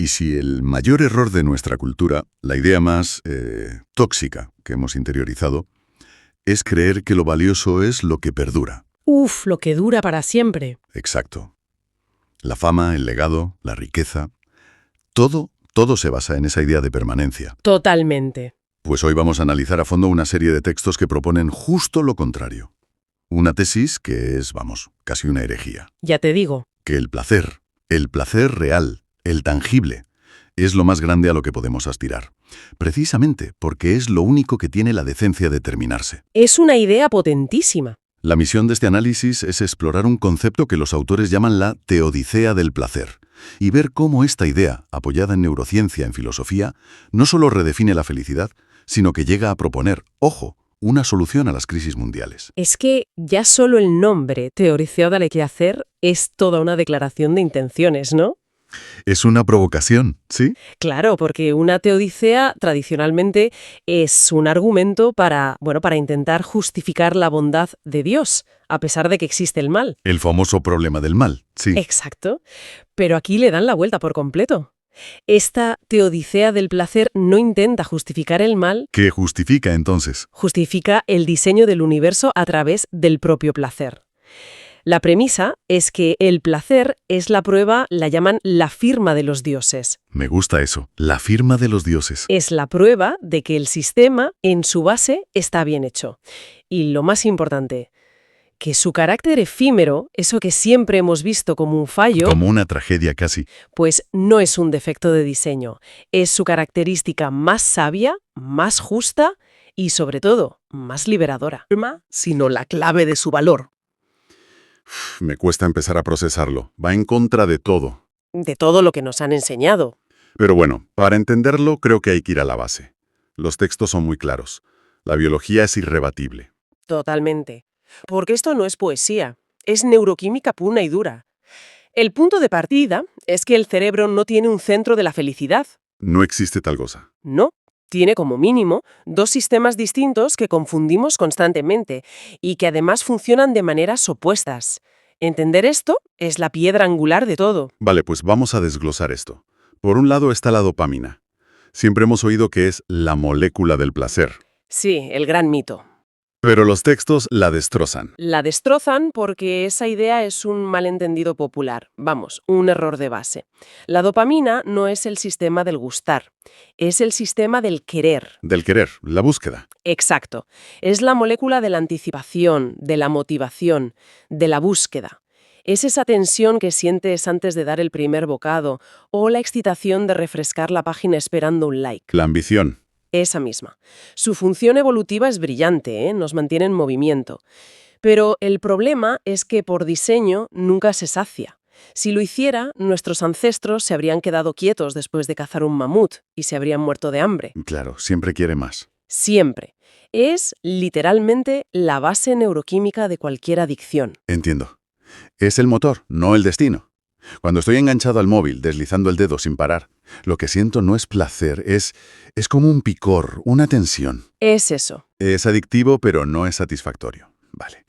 Y si el mayor error de nuestra cultura, la idea más tóxica que hemos interiorizado, es creer que lo valioso es lo que perdura. Uf, lo que dura para siempre. Exacto. La fama, el legado, la riqueza, todo se basa en esa idea de permanencia. Totalmente. Pues hoy vamos a analizar a fondo una serie de textos que proponen justo lo contrario. Una tesis que es, casi una herejía. Ya te digo. Que el placer real, el tangible, es lo más grande a lo que podemos aspirar. Precisamente porque es lo único que tiene la decencia de terminarse. Es una idea potentísima. La misión de este análisis es explorar un concepto que los autores llaman la teodicea del placer, y ver cómo esta idea, apoyada en neurociencia, en filosofía, no solo redefine la felicidad, sino que llega a proponer, ojo, una solución a las crisis mundiales. Es que ya solo el nombre, teodicea del placer, es toda una declaración de intenciones, ¿no? Es una provocación, ¿sí? Claro, porque una teodicea tradicionalmente es un argumento para intentar justificar la bondad de Dios, a pesar de que existe el mal. El famoso problema del mal, sí. Exacto. Pero aquí le dan la vuelta por completo. Esta teodicea del placer no intenta justificar el mal. ¿Qué justifica entonces? Justifica el diseño del universo a través del propio placer. La premisa es que el placer es la prueba, la llaman la firma de los dioses. Me gusta eso, la firma de los dioses. Es la prueba de que el sistema, en su base, está bien hecho. Y lo más importante, que su carácter efímero, eso que siempre hemos visto como un fallo, como una tragedia casi, pues no es un defecto de diseño. Es su característica más sabia, más justa y, sobre todo, más liberadora. Sino la clave de su valor. Me cuesta empezar a procesarlo. Va en contra de todo. De todo lo que nos han enseñado. Pero bueno, para entenderlo creo que hay que ir a la base. Los textos son muy claros. La biología es irrebatible. Totalmente. Porque esto no es poesía, es neuroquímica pura y dura. El punto de partida es que el cerebro no tiene un centro de la felicidad. No existe tal cosa. No. Tiene como mínimo dos sistemas distintos que confundimos constantemente y que además funcionan de maneras opuestas. Entender esto es la piedra angular de todo. Vale, pues vamos a desglosar esto. Por un lado está la dopamina. Siempre hemos oído que es la molécula del placer. Sí, el gran mito. Pero los textos la destrozan. La destrozan porque esa idea es un malentendido popular. Un error de base. La dopamina no es el sistema del gustar, es el sistema del querer. Del querer, la búsqueda. Exacto. Es la molécula de la anticipación, de la motivación, de la búsqueda. Es esa tensión que sientes antes de dar el primer bocado o la excitación de refrescar la página esperando un like. La ambición. Esa misma. Su función evolutiva es brillante, nos mantiene en movimiento. Pero el problema es que por diseño nunca se sacia. Si lo hiciera, nuestros ancestros se habrían quedado quietos después de cazar un mamut y se habrían muerto de hambre. Claro, siempre quiere más. Siempre. Es literalmente la base neuroquímica de cualquier adicción. Entiendo. Es el motor, no el destino. Cuando estoy enganchado al móvil, deslizando el dedo sin parar, lo que siento no es placer, es como un picor, una tensión. Es eso. Es adictivo, pero no es satisfactorio. Vale.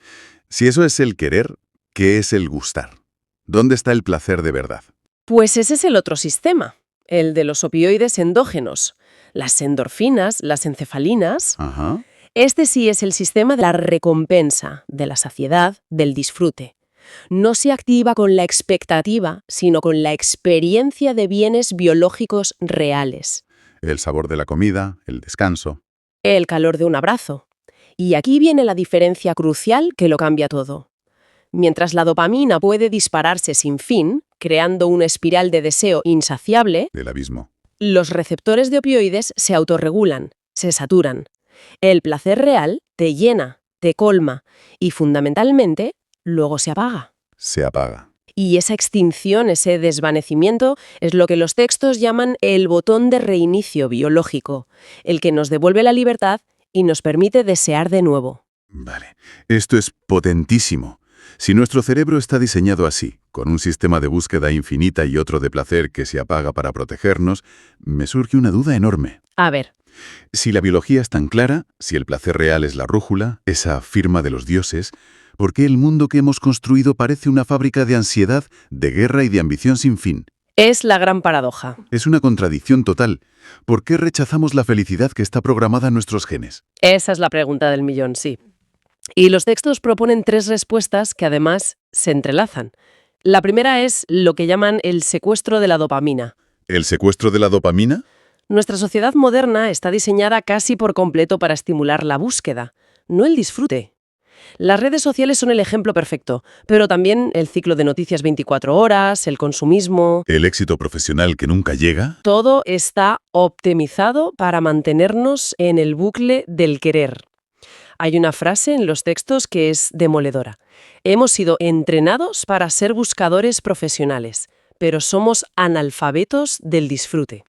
Si eso es el querer, ¿qué es el gustar? ¿Dónde está el placer de verdad? Pues ese es el otro sistema, el de los opioides endógenos, las endorfinas, las encefalinas. Ajá. Este sí es el sistema de la recompensa, de la saciedad, del disfrute. No se activa con la expectativa, sino con la experiencia de bienes biológicos reales. El sabor de la comida, el descanso. El calor de un abrazo. Y aquí viene la diferencia crucial que lo cambia todo. Mientras la dopamina puede dispararse sin fin, creando una espiral de deseo insaciable, Del abismo. los receptores de opioides se autorregulan, se saturan. El placer real te llena, te colma y, fundamentalmente, luego se apaga. Se apaga. Y esa extinción, ese desvanecimiento, es lo que los textos llaman el botón de reinicio biológico, el que nos devuelve la libertad y nos permite desear de nuevo. Vale. Esto es potentísimo. Si nuestro cerebro está diseñado así, con un sistema de búsqueda infinita y otro de placer que se apaga para protegernos, me surge una duda enorme. A ver. Si la biología es tan clara, si el placer real es la brújula, esa firma de los dioses, ¿por qué el mundo que hemos construido parece una fábrica de ansiedad, de guerra y de ambición sin fin? Es la gran paradoja. Es una contradicción total. ¿Por qué rechazamos la felicidad que está programada en nuestros genes? Esa es la pregunta del millón, sí. Y los textos proponen 3 respuestas que además se entrelazan. La primera es lo que llaman el secuestro de la dopamina. ¿El secuestro de la dopamina? Nuestra sociedad moderna está diseñada casi por completo para estimular la búsqueda, no el disfrute. Las redes sociales son el ejemplo perfecto, pero también el ciclo de noticias 24 horas, el consumismo. ¿El éxito profesional que nunca llega? Todo está optimizado para mantenernos en el bucle del querer. Hay una frase en los textos que es demoledora. Hemos sido entrenados para ser buscadores profesionales, pero somos analfabetos del disfrute.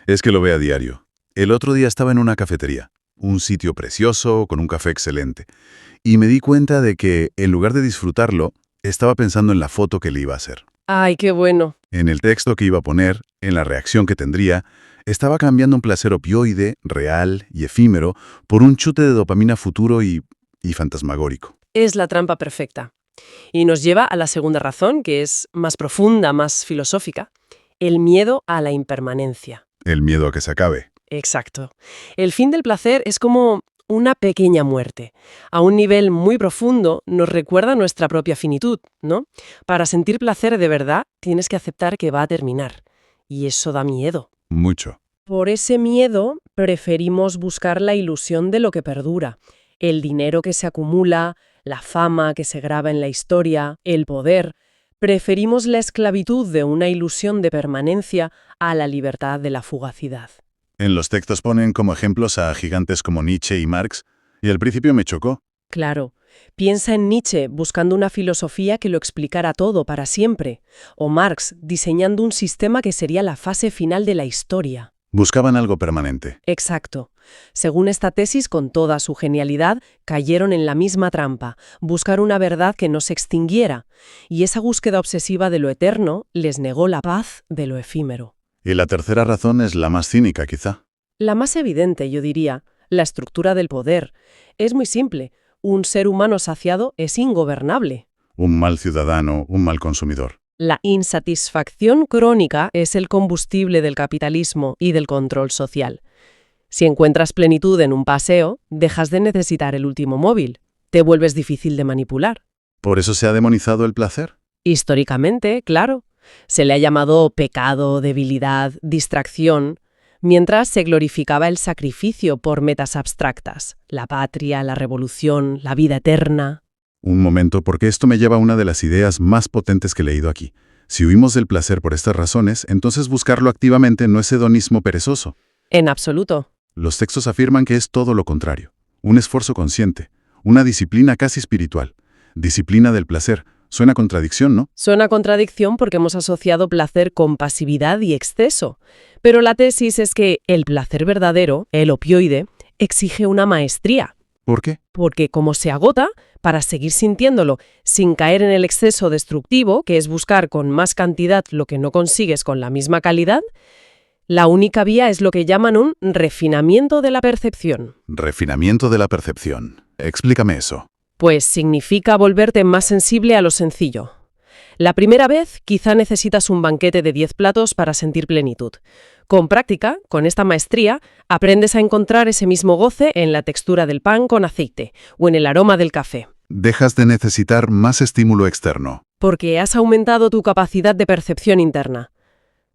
Es que lo ve a diario. El otro día estaba en una cafetería, un sitio precioso, con un café excelente, y me di cuenta de que, en lugar de disfrutarlo, estaba pensando en la foto que le iba a hacer. ¡Ay, qué bueno! En el texto que iba a poner, en la reacción que tendría, estaba cambiando un placer opioide, real y efímero, por un chute de dopamina futuro y fantasmagórico. Es la trampa perfecta. Y nos lleva a la segunda razón, que es más profunda, más filosófica, el miedo a la impermanencia. El miedo a que se acabe. Exacto. El fin del placer es como una pequeña muerte. A un nivel muy profundo nos recuerda nuestra propia finitud, ¿no? Para sentir placer de verdad tienes que aceptar que va a terminar. Y eso da miedo. Mucho. Por ese miedo preferimos buscar la ilusión de lo que perdura. El dinero que se acumula, la fama que se graba en la historia, el poder. Preferimos la esclavitud de una ilusión de permanencia a la libertad de la fugacidad. En los textos ponen como ejemplos a gigantes como Nietzsche y Marx, y al principio me chocó. Claro, piensa en Nietzsche buscando una filosofía que lo explicara todo para siempre, o Marx diseñando un sistema que sería la fase final de la historia. Buscaban algo permanente. Exacto. Según esta tesis, con toda su genialidad, cayeron en la misma trampa, buscar una verdad que no se extinguiera, y esa búsqueda obsesiva de lo eterno les negó la paz de lo efímero. Y la tercera razón es la más cínica, quizá. La más evidente, yo diría, la estructura del poder. Es muy simple. Un ser humano saciado es ingobernable. Un mal ciudadano, un mal consumidor. La insatisfacción crónica es el combustible del capitalismo y del control social. Si encuentras plenitud en un paseo, dejas de necesitar el último móvil. Te vuelves difícil de manipular. ¿Por eso se ha demonizado el placer? Históricamente, claro. Se le ha llamado pecado, debilidad, distracción, mientras se glorificaba el sacrificio por metas abstractas, la patria, la revolución, la vida eterna. Un momento, porque esto me lleva a una de las ideas más potentes que he leído aquí. Si huimos del placer por estas razones, entonces buscarlo activamente no es hedonismo perezoso. En absoluto. Los textos afirman que es todo lo contrario. Un esfuerzo consciente, una disciplina casi espiritual. Disciplina del placer. Suena contradicción, ¿no? Suena contradicción porque hemos asociado placer con pasividad y exceso. Pero la tesis es que el placer verdadero, el opioide, exige una maestría. ¿Por qué? Porque como se agota, para seguir sintiéndolo sin caer en el exceso destructivo, que es buscar con más cantidad lo que no consigues con la misma calidad, la única vía es lo que llaman un refinamiento de la percepción. Refinamiento de la percepción. Explícame eso. Pues significa volverte más sensible a lo sencillo. La primera vez quizá necesitas un banquete de 10 platos para sentir plenitud. Con práctica, con esta maestría, aprendes a encontrar ese mismo goce en la textura del pan con aceite o en el aroma del café. Dejas de necesitar más estímulo externo. Porque has aumentado tu capacidad de percepción interna.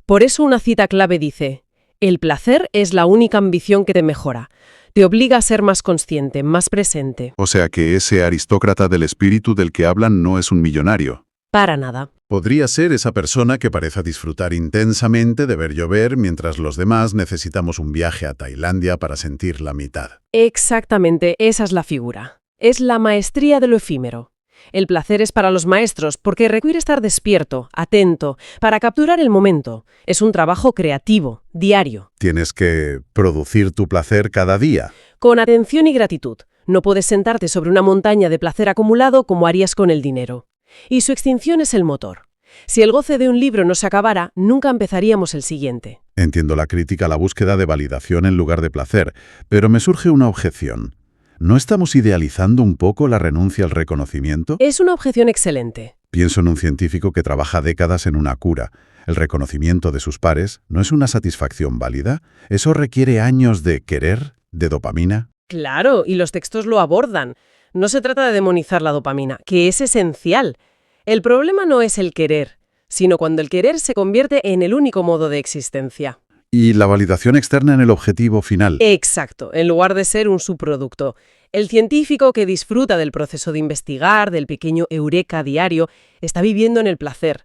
Por eso una cita clave dice: el placer es la única ambición que te mejora. Te obliga a ser más consciente, más presente. O sea que ese aristócrata del espíritu del que hablan no es un millonario. Para nada. Podría ser esa persona que parece disfrutar intensamente de ver llover mientras los demás necesitamos un viaje a Tailandia para sentir la mitad. Exactamente, esa es la figura. Es la maestría de lo efímero. El placer es para los maestros porque requiere estar despierto, atento, para capturar el momento. Es un trabajo creativo, diario. Tienes que producir tu placer cada día. Con atención y gratitud. No puedes sentarte sobre una montaña de placer acumulado como harías con el dinero. Y su extinción es el motor. Si el goce de un libro no se acabara, nunca empezaríamos el siguiente. Entiendo la crítica a la búsqueda de validación en lugar de placer, pero me surge una objeción. ¿No estamos idealizando un poco la renuncia al reconocimiento? Es una objeción excelente. Pienso en un científico que trabaja décadas en una cura. El reconocimiento de sus pares no es una satisfacción válida. Eso requiere años de querer, de dopamina. Claro, y los textos lo abordan. No se trata de demonizar la dopamina, que es esencial. El problema no es el querer, sino cuando el querer se convierte en el único modo de existencia. Y la validación externa en el objetivo final. Exacto, en lugar de ser un subproducto. El científico que disfruta del proceso de investigar, del pequeño eureka diario, está viviendo en el placer.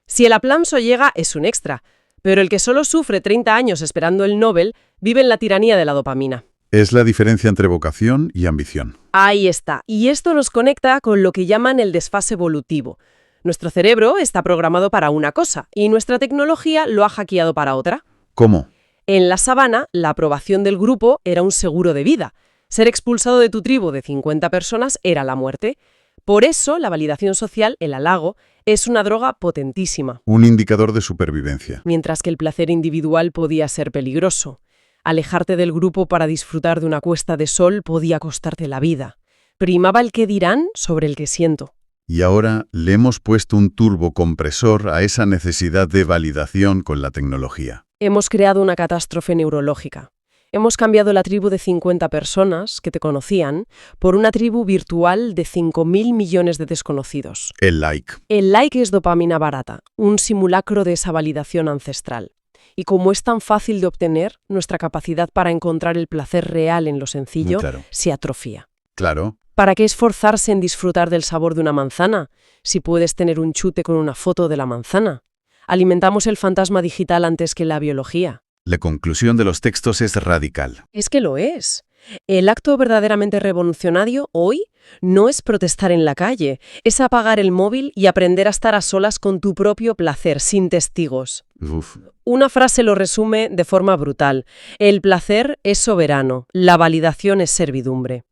Si el aplauso llega, es un extra, pero el que solo sufre 30 años esperando el Nobel vive en la tiranía de la dopamina. Es la diferencia entre vocación y ambición. Ahí está, y esto nos conecta con lo que llaman el desfase evolutivo. Nuestro cerebro está programado para una cosa y nuestra tecnología lo ha hackeado para otra. ¿Cómo? En la sabana, la aprobación del grupo era un seguro de vida. Ser expulsado de tu tribu de 50 personas era la muerte. Por eso, la validación social, el halago, es una droga potentísima. Un indicador de supervivencia. Mientras que el placer individual podía ser peligroso. Alejarte del grupo para disfrutar de una puesta de sol podía costarte la vida. Primaba el qué dirán sobre el que siento. Y ahora le hemos puesto un turbocompresor a esa necesidad de validación con la tecnología. Hemos creado una catástrofe neurológica. Hemos cambiado la tribu de 50 personas que te conocían por una tribu virtual de 5.000 millones de desconocidos. El like. El like es dopamina barata, un simulacro de esa validación ancestral. Y como es tan fácil de obtener, nuestra capacidad para encontrar el placer real en lo sencillo Claro. se atrofia. Claro. ¿Para qué esforzarse en disfrutar del sabor de una manzana si puedes tener un chute con una foto de la manzana? Alimentamos el fantasma digital antes que la biología. La conclusión de los textos es radical. Es que lo es. El acto verdaderamente revolucionario hoy no es protestar en la calle, es apagar el móvil y aprender a estar a solas con tu propio placer, sin testigos. Uf. Una frase lo resume de forma brutal. El placer es soberano, la validación es servidumbre.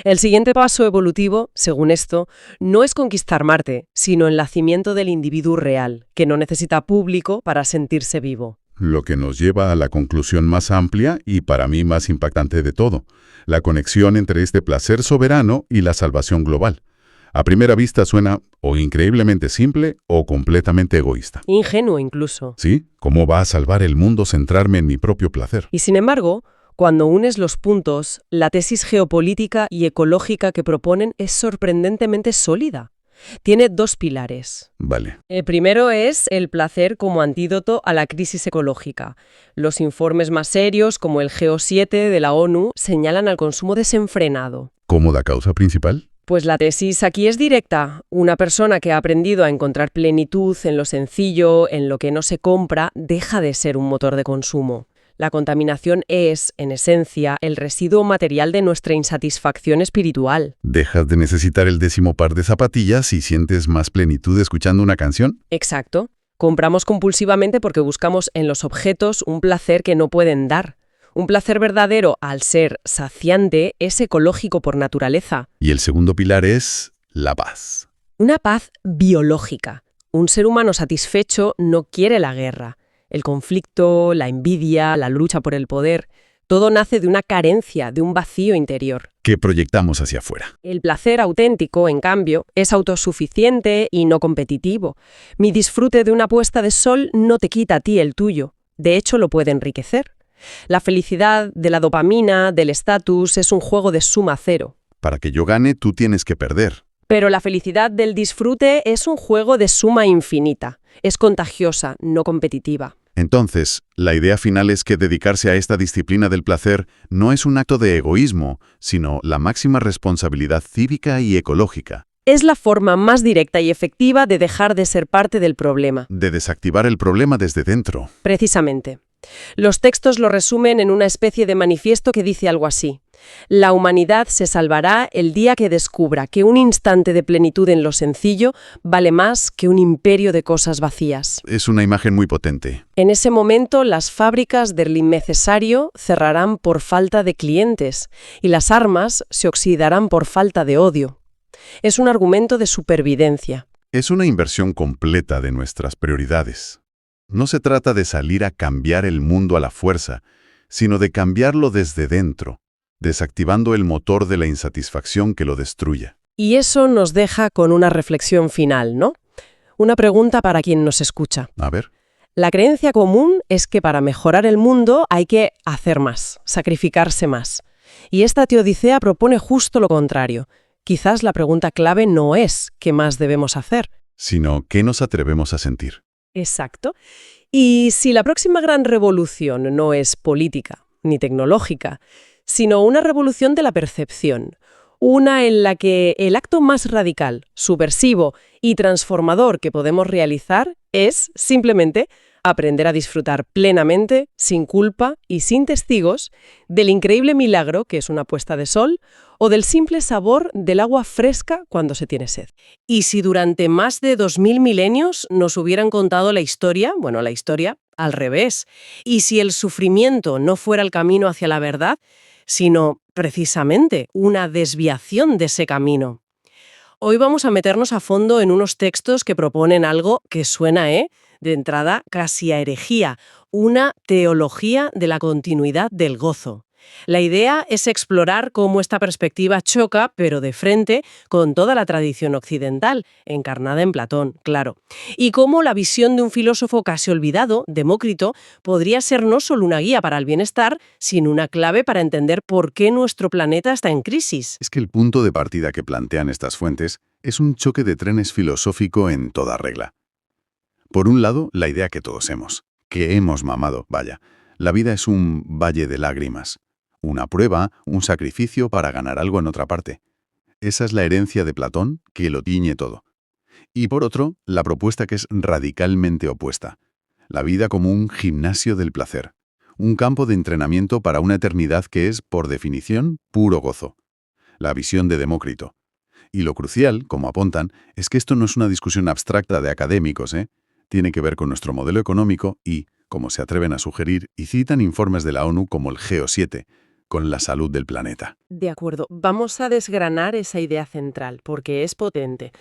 El siguiente paso evolutivo, según esto, no es conquistar Marte, sino el nacimiento del individuo real, que no necesita público para sentirse vivo. Lo que nos lleva a la conclusión más amplia y para mí más impactante de todo, la conexión entre este placer soberano y la salvación global. A primera vista suena o increíblemente simple o completamente egoísta. Ingenuo incluso. ¿Sí? ¿Cómo va a salvar el mundo centrarme en mi propio placer? Y sin embargo, cuando unes los puntos, la tesis geopolítica y ecológica que proponen es sorprendentemente sólida. Tiene dos pilares. Vale. El primero es el placer como antídoto a la crisis ecológica. Los informes más serios, como el GO7 de la ONU, señalan al consumo desenfrenado. ¿Cómo la causa principal? Pues la tesis aquí es directa. Una persona que ha aprendido a encontrar plenitud en lo sencillo, en lo que no se compra, deja de ser un motor de consumo. La contaminación es, en esencia, el residuo material de nuestra insatisfacción espiritual. ¿Dejas de necesitar el 10º par de zapatillas y sientes más plenitud escuchando una canción? Exacto. Compramos compulsivamente porque buscamos en los objetos un placer que no pueden dar. Un placer verdadero, al ser saciante, es ecológico por naturaleza. Y el segundo pilar es la paz. Una paz biológica. Un ser humano satisfecho no quiere la guerra. El conflicto, la envidia, la lucha por el poder, todo nace de una carencia, de un vacío interior. Que proyectamos hacia afuera. El placer auténtico, en cambio, es autosuficiente y no competitivo. Mi disfrute de una puesta de sol no te quita a ti el tuyo. De hecho, lo puede enriquecer. La felicidad de la dopamina, del estatus, es un juego de suma cero. Para que yo gane, tú tienes que perder. Pero la felicidad del disfrute es un juego de suma infinita. Es contagiosa, no competitiva. Entonces, la idea final es que dedicarse a esta disciplina del placer no es un acto de egoísmo, sino la máxima responsabilidad cívica y ecológica. Es la forma más directa y efectiva de dejar de ser parte del problema. De desactivar el problema desde dentro. Precisamente. Los textos lo resumen en una especie de manifiesto que dice algo así. La humanidad se salvará el día que descubra que un instante de plenitud en lo sencillo vale más que un imperio de cosas vacías. Es una imagen muy potente. En ese momento, las fábricas del innecesario cerrarán por falta de clientes y las armas se oxidarán por falta de odio. Es un argumento de supervivencia. Es una inversión completa de nuestras prioridades. No se trata de salir a cambiar el mundo a la fuerza, sino de cambiarlo desde dentro, desactivando el motor de la insatisfacción que lo destruya. Y eso nos deja con una reflexión final, ¿no? Una pregunta para quien nos escucha. A ver. La creencia común es que para mejorar el mundo hay que hacer más, sacrificarse más. Y esta teodicea propone justo lo contrario. Quizás la pregunta clave no es ¿qué más debemos hacer? Sino, ¿qué nos atrevemos a sentir? Exacto. Y si la próxima gran revolución no es política ni tecnológica, sino una revolución de la percepción, una en la que el acto más radical, subversivo y transformador que podemos realizar es simplemente aprender a disfrutar plenamente, sin culpa y sin testigos, del increíble milagro que es una puesta de sol o del simple sabor del agua fresca cuando se tiene sed. Y si durante más de 2000 milenios nos hubieran contado la historia al revés, y si el sufrimiento no fuera el camino hacia la verdad, sino precisamente una desviación de ese camino. Hoy vamos a meternos a fondo en unos textos que proponen algo que suena, de entrada casi a herejía, una teología de la continuidad del gozo. La idea es explorar cómo esta perspectiva choca, pero de frente, con toda la tradición occidental, encarnada en Platón, claro. Y cómo la visión de un filósofo casi olvidado, Demócrito, podría ser no solo una guía para el bienestar, sino una clave para entender por qué nuestro planeta está en crisis. Es que el punto de partida que plantean estas fuentes es un choque de trenes filosófico en toda regla. Por un lado, la idea que todos que hemos mamado, vaya. La vida es un valle de lágrimas. Una prueba, un sacrificio para ganar algo en otra parte. Esa es la herencia de Platón que lo tiñe todo. Y por otro, la propuesta que es radicalmente opuesta. La vida como un gimnasio del placer. Un campo de entrenamiento para una eternidad que es, por definición, puro gozo. La visión de Demócrito. Y lo crucial, como apuntan, es que esto no es una discusión abstracta de académicos, Tiene que ver con nuestro modelo económico y, como se atreven a sugerir y citan informes de la ONU como el GEO7, con la salud del planeta. De acuerdo, vamos a desgranar esa idea central, porque es potente.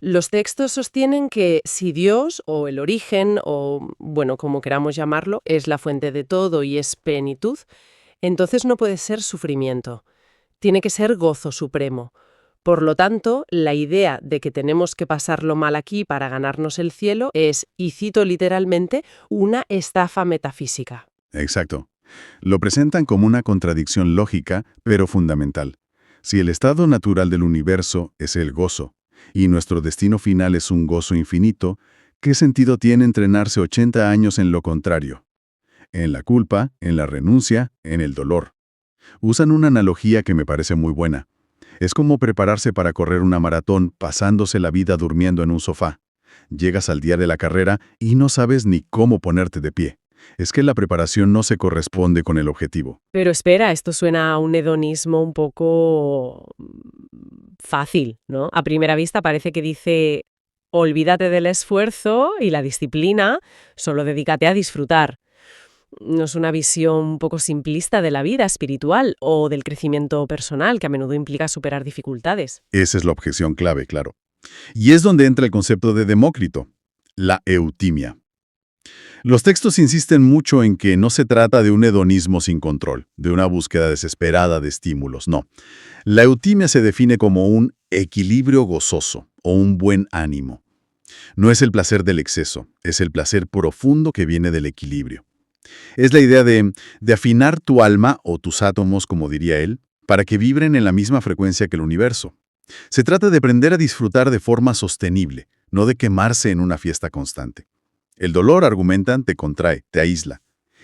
Los textos sostienen que si Dios, o el origen, o, como queramos llamarlo, es la fuente de todo y es plenitud, entonces no puede ser sufrimiento. Tiene que ser gozo supremo. Por lo tanto, la idea de que tenemos que pasarlo mal aquí para ganarnos el cielo es, y cito literalmente, una estafa metafísica. Exacto. Lo presentan como una contradicción lógica, pero fundamental. Si el estado natural del universo es el gozo, y nuestro destino final es un gozo infinito, ¿qué sentido tiene entrenarse 80 años en lo contrario? En la culpa, en la renuncia, en el dolor. Usan una analogía que me parece muy buena. Es como prepararse para correr una maratón pasándose la vida durmiendo en un sofá. Llegas al día de la carrera y no sabes ni cómo ponerte de pie. Es que la preparación no se corresponde con el objetivo. Pero espera, esto suena a un hedonismo un poco fácil, ¿no? A primera vista parece que dice, olvídate del esfuerzo y la disciplina, solo dedícate a disfrutar. ¿No es una visión un poco simplista de la vida espiritual o del crecimiento personal, que a menudo implica superar dificultades? Esa es la objeción clave, claro. Y es donde entra el concepto de Demócrito, la eutimia. Los textos insisten mucho en que no se trata de un hedonismo sin control, de una búsqueda desesperada de estímulos, no. La eutimia se define como un equilibrio gozoso o un buen ánimo. No es el placer del exceso, es el placer profundo que viene del equilibrio. Es la idea de afinar tu alma o tus átomos, como diría él, para que vibren en la misma frecuencia que el universo. Se trata de aprender a disfrutar de forma sostenible, no de quemarse en una fiesta constante. El dolor, argumentan, te contrae, te aísla.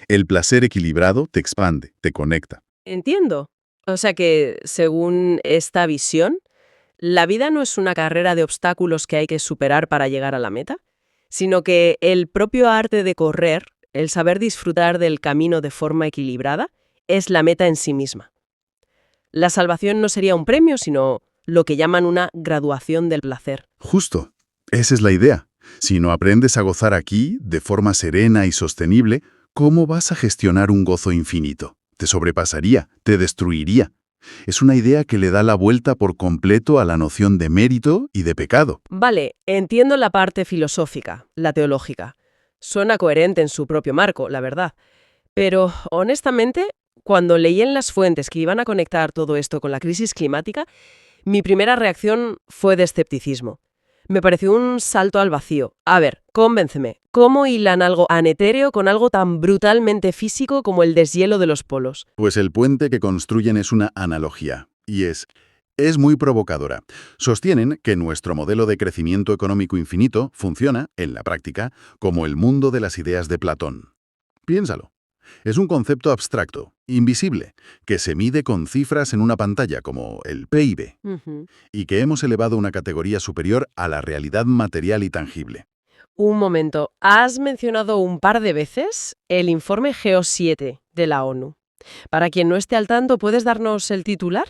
El placer equilibrado te expande, te conecta. Entiendo. O sea que, según esta visión, la vida no es una carrera de obstáculos que hay que superar para llegar a la meta, sino que el propio arte de correr, el saber disfrutar del camino de forma equilibrada, es la meta en sí misma. La salvación no sería un premio, sino lo que llaman una graduación del placer. Justo. Esa es la idea. Si no aprendes a gozar aquí, de forma serena y sostenible, ¿cómo vas a gestionar un gozo infinito? Te sobrepasaría, te destruiría. Es una idea que le da la vuelta por completo a la noción de mérito y de pecado. Vale, entiendo la parte filosófica, la teológica. Suena coherente en su propio marco, la verdad. Pero, honestamente, cuando leí en las fuentes que iban a conectar todo esto con la crisis climática, mi primera reacción fue de escepticismo. Me pareció un salto al vacío. A ver, convénceme. ¿Cómo hilan algo anetéreo con algo tan brutalmente físico como el deshielo de los polos? Pues el puente que construyen es una analogía, y es muy provocadora. Sostienen que nuestro modelo de crecimiento económico infinito funciona, en la práctica, como el mundo de las ideas de Platón. Piénsalo. Es un concepto abstracto, invisible, que se mide con cifras en una pantalla como el PIB, Ujú. y que hemos elevado a una categoría superior a la realidad material y tangible. Un momento, has mencionado un par de veces el informe GEO7 de la ONU. Para quien no esté al tanto, ¿puedes darnos el titular?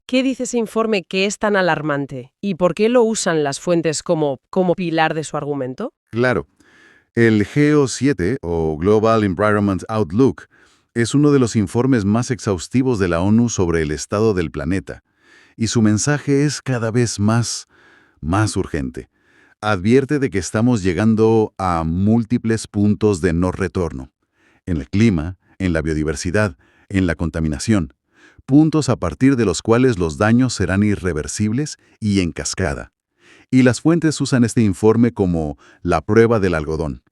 ¿Qué dice ese informe que es tan alarmante? ¿Y por qué lo usan las fuentes como pilar de su argumento? Claro, el GEO7, o Global Environment Outlook, es uno de los informes más exhaustivos de la ONU sobre el estado del planeta, y su mensaje es cada vez más urgente. Advierte de que estamos llegando a múltiples puntos de no retorno, en el clima, en la biodiversidad, en la contaminación, puntos a partir de los cuales los daños serán irreversibles y en cascada. Y las fuentes usan este informe como la prueba del algodón.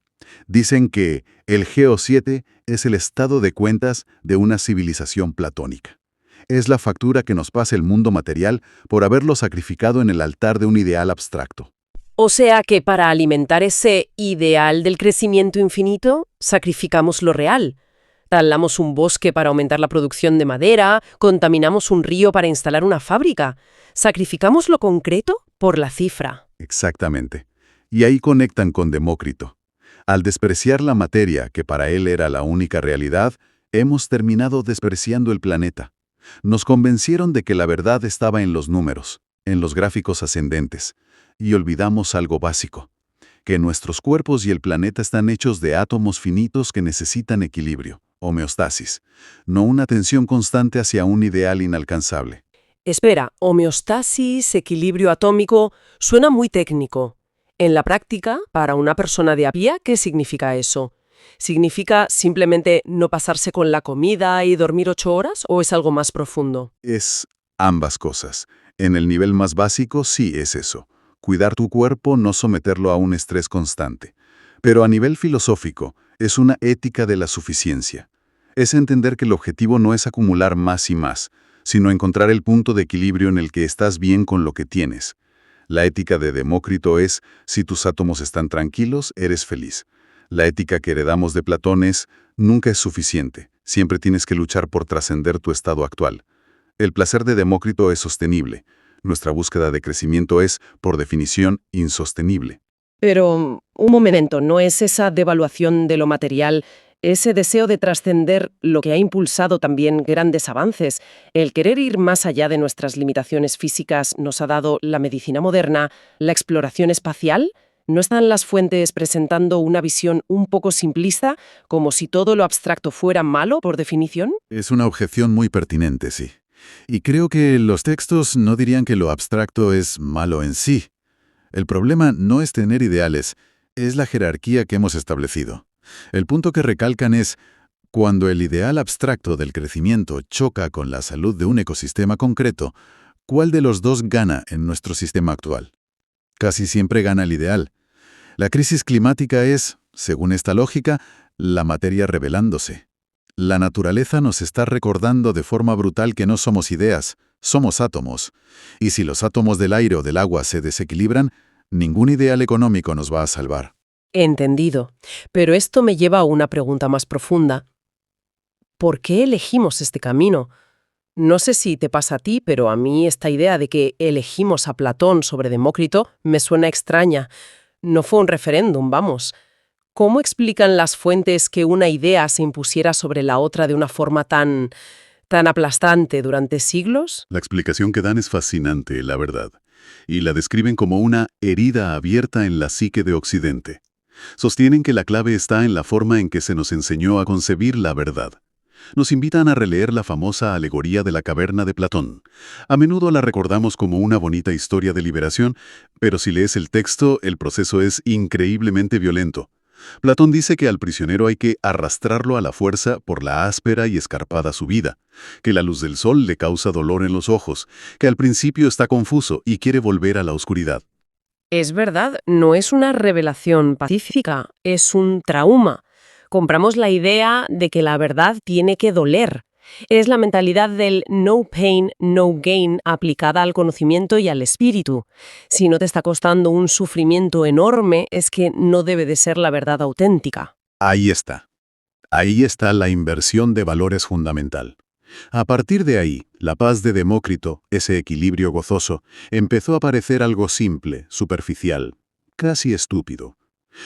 Dicen que el GEO7 es el estado de cuentas de una civilización platónica. Es la factura que nos pasa el mundo material por haberlo sacrificado en el altar de un ideal abstracto. O sea que para alimentar ese ideal del crecimiento infinito, sacrificamos lo real. Talamos un bosque para aumentar la producción de madera, contaminamos un río para instalar una fábrica. Sacrificamos lo concreto por la cifra. Exactamente. Y ahí conectan con Demócrito. Al despreciar la materia, que para él era la única realidad, hemos terminado despreciando el planeta. Nos convencieron de que la verdad estaba en los números, en los gráficos ascendentes, y olvidamos algo básico, que nuestros cuerpos y el planeta están hechos de átomos finitos que necesitan equilibrio, homeostasis, no una tensión constante hacia un ideal inalcanzable. Espera, homeostasis, equilibrio atómico, suena muy técnico. En la práctica, para una persona de a pie, ¿qué significa eso? ¿Significa simplemente no pasarse con la comida y dormir 8 horas o es algo más profundo? Es ambas cosas. En el nivel más básico sí es eso. Cuidar tu cuerpo, no someterlo a un estrés constante. Pero a nivel filosófico, es una ética de la suficiencia. Es entender que el objetivo no es acumular más y más, sino encontrar el punto de equilibrio en el que estás bien con lo que tienes. La ética de Demócrito es, si tus átomos están tranquilos, eres feliz. La ética que heredamos de Platón es, nunca es suficiente, siempre tienes que luchar por trascender tu estado actual. El placer de Demócrito es sostenible. Nuestra búsqueda de crecimiento es, por definición, insostenible. Pero, un momento, ¿no es esa devaluación de lo material, ese deseo de trascender lo que ha impulsado también grandes avances? El querer ir más allá de nuestras limitaciones físicas nos ha dado la medicina moderna, la exploración espacial. ¿No están las fuentes presentando una visión un poco simplista, como si todo lo abstracto fuera malo por definición? Es una objeción muy pertinente, sí. Y creo que los textos no dirían que lo abstracto es malo en sí. El problema no es tener ideales, es la jerarquía que hemos establecido. El punto que recalcan es, cuando el ideal abstracto del crecimiento choca con la salud de un ecosistema concreto, ¿cuál de los dos gana en nuestro sistema actual? Casi siempre gana el ideal. La crisis climática es, según esta lógica, la materia rebelándose. La naturaleza nos está recordando de forma brutal que no somos ideas, somos átomos. Y si los átomos del aire o del agua se desequilibran, ningún ideal económico nos va a salvar. Entendido. Pero esto me lleva a una pregunta más profunda. ¿Por qué elegimos este camino? No sé si te pasa a ti, pero a mí esta idea de que elegimos a Platón sobre Demócrito me suena extraña. No fue un referéndum, vamos. ¿Cómo explican las fuentes que una idea se impusiera sobre la otra de una forma tan aplastante durante siglos? La explicación que dan es fascinante, la verdad, y la describen como una herida abierta en la psique de Occidente. Sostienen que la clave está en la forma en que se nos enseñó a concebir la verdad. Nos invitan a releer la famosa alegoría de la caverna de Platón. A menudo la recordamos como una bonita historia de liberación, pero si lees el texto, el proceso es increíblemente violento. Platón dice que al prisionero hay que arrastrarlo a la fuerza por la áspera y escarpada subida, que la luz del sol le causa dolor en los ojos, que al principio está confuso y quiere volver a la oscuridad. Es verdad, no es una revelación pacífica, es un trauma. Compramos la idea de que la verdad tiene que doler. Es la mentalidad del no pain, no gain aplicada al conocimiento y al espíritu. Si no te está costando un sufrimiento enorme, es que no debe de ser la verdad auténtica. Ahí está. Ahí está la inversión de valores fundamental. A partir de ahí, la paz de Demócrito, ese equilibrio gozoso, empezó a parecer algo simple, superficial, casi estúpido.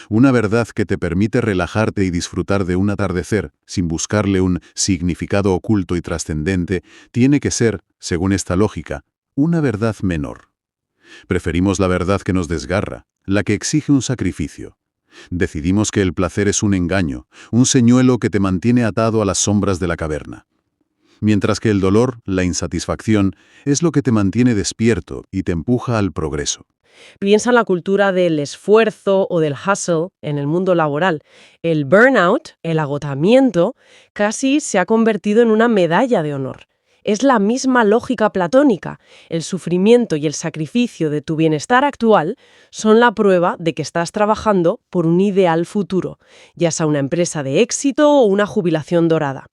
Una verdad que te permite relajarte y disfrutar de un atardecer sin buscarle un significado oculto y trascendente, tiene que ser, según esta lógica, una verdad menor. Preferimos la verdad que nos desgarra, la que exige un sacrificio. Decidimos que el placer es un engaño, un señuelo que te mantiene atado a las sombras de la caverna. Mientras que el dolor, la insatisfacción, es lo que te mantiene despierto y te empuja al progreso. Piensa en la cultura del esfuerzo o del hustle en el mundo laboral. El burnout, el agotamiento, casi se ha convertido en una medalla de honor. Es la misma lógica platónica. El sufrimiento y el sacrificio de tu bienestar actual son la prueba de que estás trabajando por un ideal futuro, ya sea una empresa de éxito o una jubilación dorada.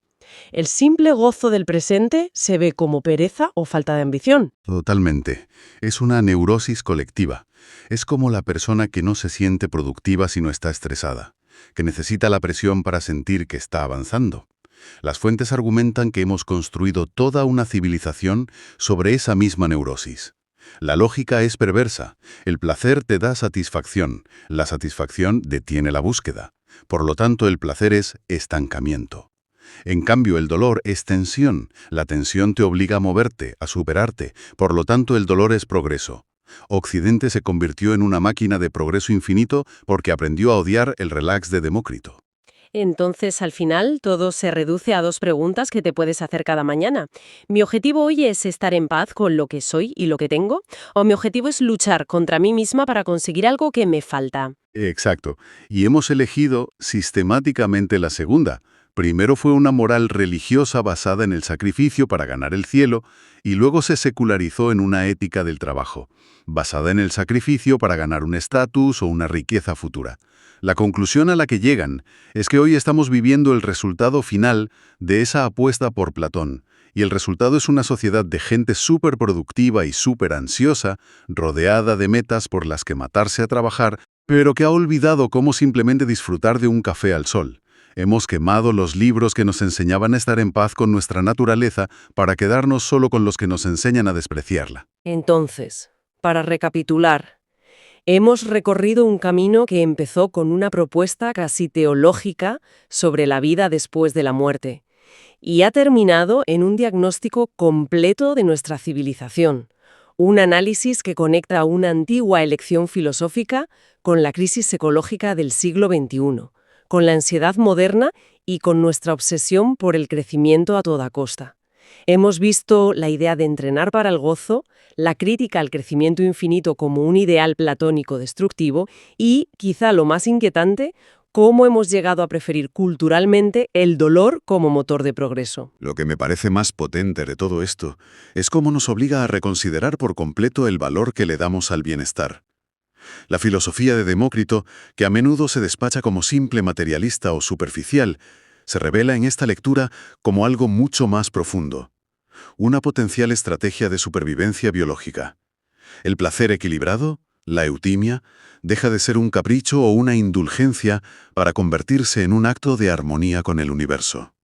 El simple gozo del presente se ve como pereza o falta de ambición. Totalmente. Es una neurosis colectiva. Es como la persona que no se siente productiva si no está estresada, que necesita la presión para sentir que está avanzando. Las fuentes argumentan que hemos construido toda una civilización sobre esa misma neurosis. La lógica es perversa. El placer te da satisfacción. La satisfacción detiene la búsqueda. Por lo tanto, el placer es estancamiento. En cambio, el dolor es tensión. La tensión te obliga a moverte, a superarte. Por lo tanto, el dolor es progreso. Occidente se convirtió en una máquina de progreso infinito porque aprendió a odiar el relax de Demócrito. Entonces, al final, todo se reduce a dos preguntas que te puedes hacer cada mañana. ¿Mi objetivo hoy es estar en paz con lo que soy y lo que tengo? ¿O mi objetivo es luchar contra mí misma para conseguir algo que me falta? Exacto. Y hemos elegido sistemáticamente la segunda. Primero fue una moral religiosa basada en el sacrificio para ganar el cielo, y luego se secularizó en una ética del trabajo, basada en el sacrificio para ganar un estatus o una riqueza futura. La conclusión a la que llegan es que hoy estamos viviendo el resultado final de esa apuesta por Platón, y el resultado es una sociedad de gente súper productiva y súper ansiosa, rodeada de metas por las que matarse a trabajar, pero que ha olvidado cómo simplemente disfrutar de un café al sol. Hemos quemado los libros que nos enseñaban a estar en paz con nuestra naturaleza para quedarnos solo con los que nos enseñan a despreciarla. Entonces, para recapitular, hemos recorrido un camino que empezó con una propuesta casi teológica sobre la vida después de la muerte y ha terminado en un diagnóstico completo de nuestra civilización, un análisis que conecta una antigua elección filosófica con la crisis ecológica del siglo XXI, con la ansiedad moderna y con nuestra obsesión por el crecimiento a toda costa. Hemos visto la idea de entrenar para el gozo, la crítica al crecimiento infinito como un ideal platónico destructivo y, quizá lo más inquietante, cómo hemos llegado a preferir culturalmente el dolor como motor de progreso. Lo que me parece más potente de todo esto es cómo nos obliga a reconsiderar por completo el valor que le damos al bienestar. La filosofía de Demócrito, que a menudo se despacha como simple materialista o superficial, se revela en esta lectura como algo mucho más profundo. Una potencial estrategia de supervivencia biológica. El placer equilibrado, la eutimia, deja de ser un capricho o una indulgencia para convertirse en un acto de armonía con el universo.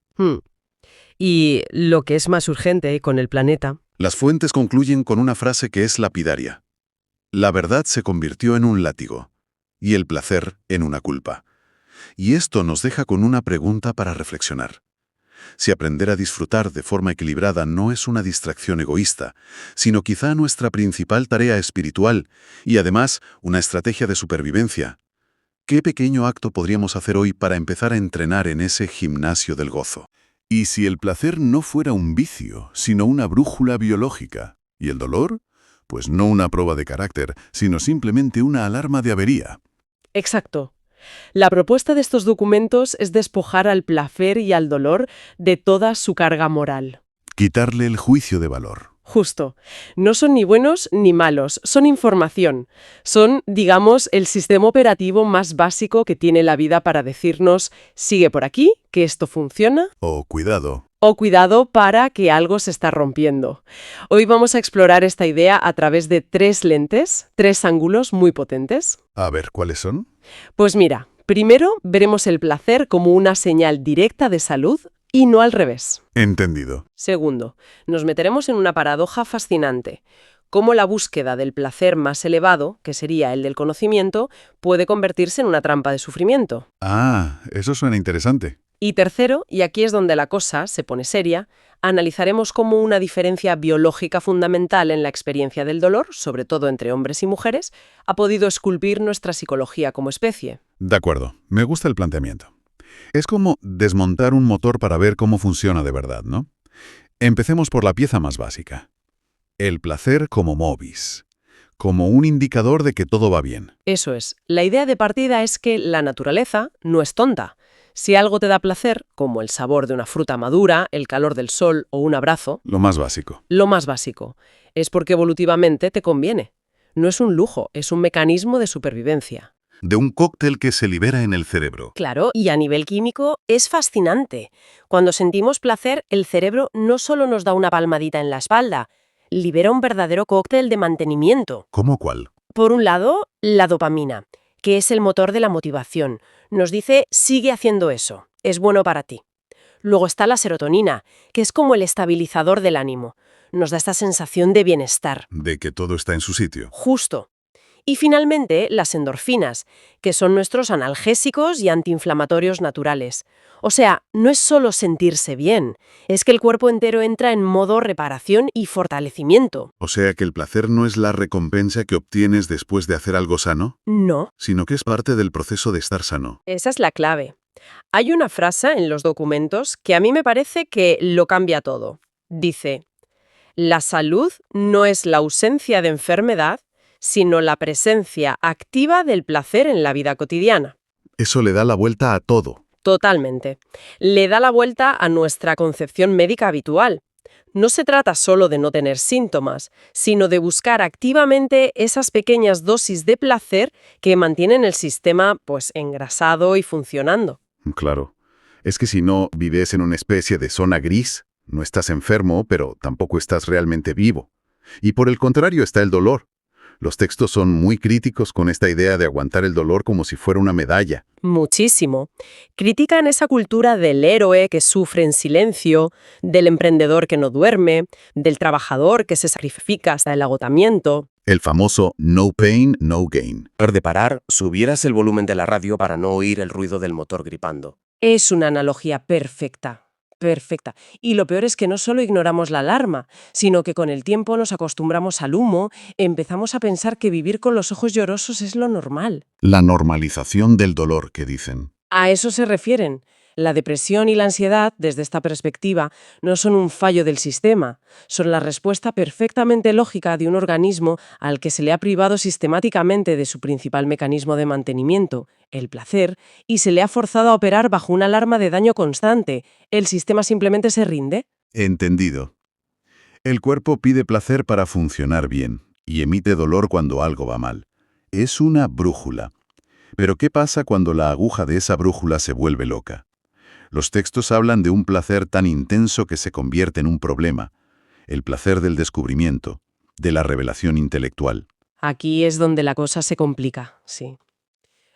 Y lo que es más urgente con el planeta. Las fuentes concluyen con una frase que es lapidaria. La verdad se convirtió en un látigo, y el placer en una culpa. Y esto nos deja con una pregunta para reflexionar. Si aprender a disfrutar de forma equilibrada no es una distracción egoísta, sino quizá nuestra principal tarea espiritual y además una estrategia de supervivencia, ¿qué pequeño acto podríamos hacer hoy para empezar a entrenar en ese gimnasio del gozo? ¿Y si el placer no fuera un vicio, sino una brújula biológica? ¿Y el dolor? Pues no una prueba de carácter, sino simplemente una alarma de avería. Exacto. La propuesta de estos documentos es despojar al placer y al dolor de toda su carga moral. Quitarle el juicio de valor. Justo. No son ni buenos ni malos, son información. Son, digamos, el sistema operativo más básico que tiene la vida para decirnos, sigue por aquí, que esto funciona, Oh, cuidado. o cuidado para que algo se está rompiendo. Hoy vamos a explorar esta idea a través de 3 lentes, 3 ángulos muy potentes. A ver, ¿cuáles son? Pues mira, primero veremos el placer como una señal directa de salud y no al revés. Entendido. Segundo, nos meteremos en una paradoja fascinante. Cómo la búsqueda del placer más elevado, que sería el del conocimiento, puede convertirse en una trampa de sufrimiento. Ah, eso suena interesante. Y tercero, y aquí es donde la cosa se pone seria, analizaremos cómo una diferencia biológica fundamental en la experiencia del dolor, sobre todo entre hombres y mujeres, ha podido esculpir nuestra psicología como especie. De acuerdo, me gusta el planteamiento. Es como desmontar un motor para ver cómo funciona de verdad, ¿no? Empecemos por la pieza más básica. El placer como movis, como un indicador de que todo va bien. Eso es. La idea de partida es que la naturaleza no es tonta. Si algo te da placer, como el sabor de una fruta madura, el calor del sol o un abrazo, Lo más básico. lo más básico, es porque evolutivamente te conviene. No es un lujo, es un mecanismo de supervivencia. De un cóctel que se libera en el cerebro. Claro, y a nivel químico es fascinante. Cuando sentimos placer, el cerebro no solo nos da una palmadita en la espalda, libera un verdadero cóctel de mantenimiento. ¿Cómo cuál? Por un lado, la dopamina, que es el motor de la motivación. Nos dice, sigue haciendo eso, es bueno para ti. Luego está la serotonina, que es como el estabilizador del ánimo. Nos da esta sensación de bienestar. De que todo está en su sitio. Justo. Y finalmente, las endorfinas, que son nuestros analgésicos y antiinflamatorios naturales. O sea, no es solo sentirse bien, es que el cuerpo entero entra en modo reparación y fortalecimiento. O sea que el placer no es la recompensa que obtienes después de hacer algo sano, No, sino que es parte del proceso de estar sano. esa es la clave. Hay una frase en los documentos que a mí me parece que lo cambia todo. Dice, la salud no es la ausencia de enfermedad, sino la presencia activa del placer en la vida cotidiana. Eso le da la vuelta a todo. Totalmente. Le da la vuelta a nuestra concepción médica habitual. No se trata solo de no tener síntomas, sino de buscar activamente esas pequeñas dosis de placer que mantienen el sistema, pues, engrasado y funcionando. Claro. Es que si no, vives en una especie de zona gris. No estás enfermo, pero tampoco estás realmente vivo. Y por el contrario está el dolor. Los textos son muy críticos con esta idea de aguantar el dolor como si fuera una medalla. Muchísimo. Critican esa cultura del héroe que sufre en silencio, del emprendedor que no duerme, del trabajador que se sacrifica hasta el agotamiento. El famoso no pain, no gain. De parar, subieras el volumen de la radio para no oír el ruido del motor gripando. Es una analogía perfecta. Perfecta. Y lo peor es que no solo ignoramos la alarma, sino que con el tiempo nos acostumbramos al humo, empezamos a pensar que vivir con los ojos llorosos es lo normal. La normalización del dolor, que dicen. A eso se refieren. La depresión y la ansiedad, desde esta perspectiva, no son un fallo del sistema, son la respuesta perfectamente lógica de un organismo al que se le ha privado sistemáticamente de su principal mecanismo de mantenimiento, el placer, y se le ha forzado a operar bajo una alarma de daño constante. ¿El sistema simplemente se rinde? Entendido. El cuerpo pide placer para funcionar bien y emite dolor cuando algo va mal. Es una brújula. Pero ¿qué pasa cuando la aguja de esa brújula se vuelve loca? Los textos hablan de un placer tan intenso que se convierte en un problema, el placer del descubrimiento, de la revelación intelectual. Aquí es donde la cosa se complica, sí.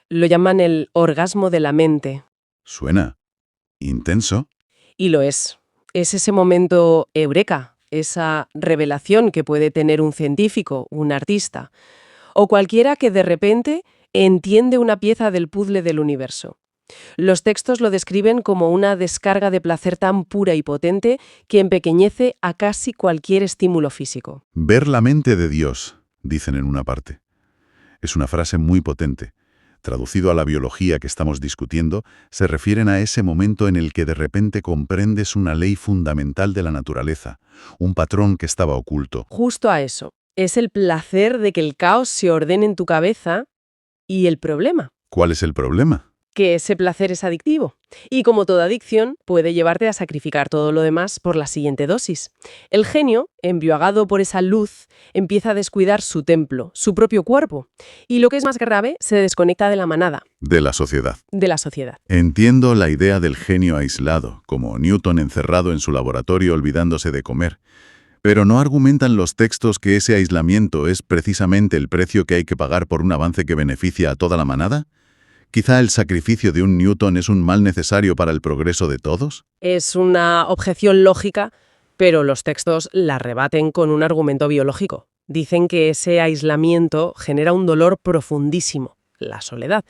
Lo llaman el orgasmo de la mente. ¿Suena intenso? Y lo es. Es ese momento eureka, esa revelación que puede tener un científico, un artista, o cualquiera que de repente entiende una pieza del puzzle del universo. Los textos lo describen como una descarga de placer tan pura y potente que empequeñece a casi cualquier estímulo físico. Ver la mente de Dios, dicen en una parte. Es una frase muy potente. Traducido a la biología que estamos discutiendo, se refieren a ese momento en el que de repente comprendes una ley fundamental de la naturaleza, un patrón que estaba oculto. Justo a eso. Es el placer de que el caos se ordene en tu cabeza y el problema. ¿Cuál es el problema? que ese placer es adictivo. Y como toda adicción, puede llevarte a sacrificar todo lo demás por la siguiente dosis. El genio, embriagado por esa luz, empieza a descuidar su templo, su propio cuerpo. Y lo que es más grave, se desconecta de la manada, De la sociedad. de la sociedad. Entiendo la idea del genio aislado, como Newton encerrado en su laboratorio olvidándose de comer. Pero ¿no argumentan los textos que ese aislamiento es precisamente el precio que hay que pagar por un avance que beneficia a toda la manada? ¿Quizá el sacrificio de un Newton es un mal necesario para el progreso de todos? Es una objeción lógica, pero los textos la rebaten con un argumento biológico. Dicen que ese aislamiento genera un dolor profundísimo, la soledad.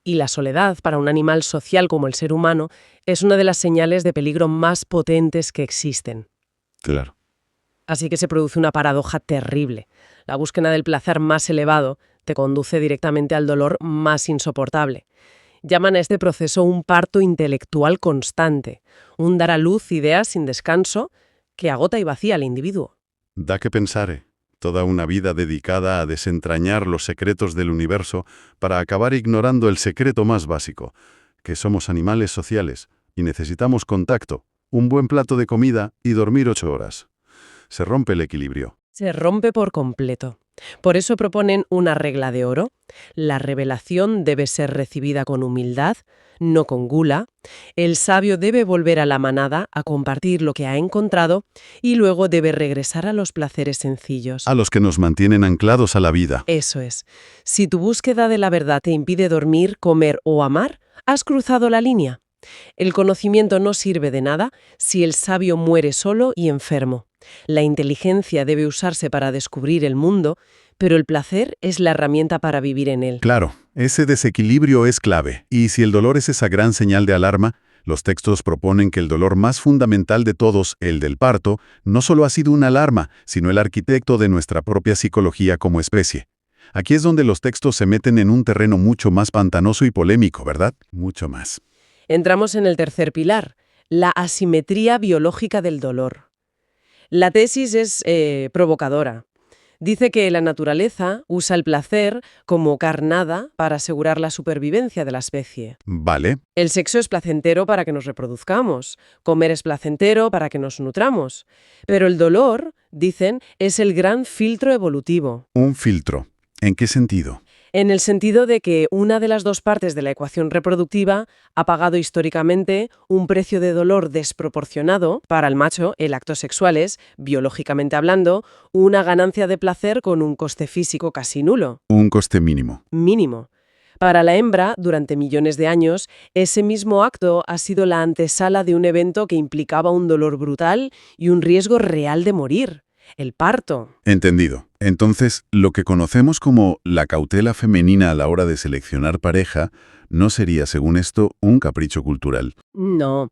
Y la soledad, para un animal social como el ser humano, es una de las señales de peligro más potentes que existen. Claro. Así que se produce una paradoja terrible. La búsqueda del placer más elevado te conduce directamente al dolor más insoportable. Llaman a este proceso un parto intelectual constante, un dar a luz ideas sin descanso que agota y vacía al individuo. Da que pensar, toda una vida dedicada a desentrañar los secretos del universo para acabar ignorando el secreto más básico, que somos animales sociales y necesitamos contacto, un buen plato de comida y dormir 8 horas. Se rompe el equilibrio. Se rompe por completo. Por eso proponen una regla de oro. La revelación debe ser recibida con humildad, no con gula. El sabio debe volver a la manada a compartir lo que ha encontrado y luego debe regresar a los placeres sencillos. A los que nos mantienen anclados a la vida. Eso es. Si tu búsqueda de la verdad te impide dormir, comer o amar, has cruzado la línea. El conocimiento no sirve de nada si el sabio muere solo y enfermo. La inteligencia debe usarse para descubrir el mundo, pero el placer es la herramienta para vivir en él. Claro, ese desequilibrio es clave. Y si el dolor es esa gran señal de alarma, los textos proponen que el dolor más fundamental de todos, el del parto, no solo ha sido una alarma, sino el arquitecto de nuestra propia psicología como especie. Aquí es donde los textos se meten en un terreno mucho más pantanoso y polémico, ¿verdad? Mucho más. Entramos en el tercer pilar, la asimetría biológica del dolor. La tesis es provocadora. Dice que la naturaleza usa el placer como carnada para asegurar la supervivencia de la especie. Vale. El sexo es placentero para que nos reproduzcamos, comer es placentero para que nos nutramos. Pero el dolor, dicen, es el gran filtro evolutivo. Un filtro. ¿En qué sentido? En el sentido de que una de las dos partes de la ecuación reproductiva ha pagado históricamente un precio de dolor desproporcionado. Para el macho, el acto sexual es, biológicamente hablando, una ganancia de placer con un coste físico casi nulo. Un coste mínimo. Mínimo. Para la hembra, durante millones de años, ese mismo acto ha sido la antesala de un evento que implicaba un dolor brutal y un riesgo real de morir. El parto. Entendido. Entonces, lo que conocemos como la cautela femenina a la hora de seleccionar pareja no sería, según esto, un capricho cultural. No.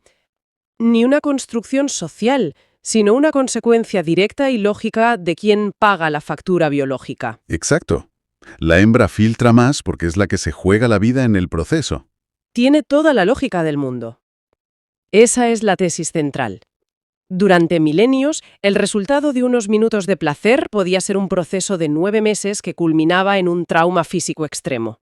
Ni una construcción social, sino una consecuencia directa y lógica de quién paga la factura biológica. Exacto. La hembra filtra más porque es la que se juega la vida en el proceso. Tiene toda la lógica del mundo. Esa es la tesis central. Durante milenios, el resultado de unos minutos de placer podía ser un proceso de 9 meses que culminaba en un trauma físico extremo.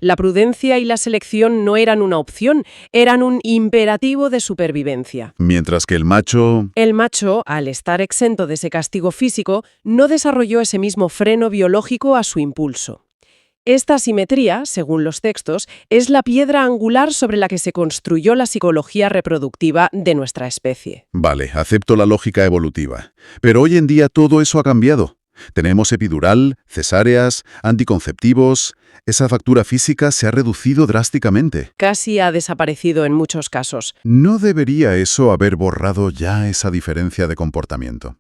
La prudencia y la selección no eran una opción, eran un imperativo de supervivencia. Mientras que el macho... El macho, al estar exento de ese castigo físico, no desarrolló ese mismo freno biológico a su impulso. Esta asimetría, según los textos, es la piedra angular sobre la que se construyó la psicología reproductiva de nuestra especie. Vale, acepto la lógica evolutiva. Pero hoy en día todo eso ha cambiado. Tenemos epidural, cesáreas, anticonceptivos. Esa factura física se ha reducido drásticamente. Casi ha desaparecido en muchos casos. ¿No debería eso haber borrado ya esa diferencia de comportamiento?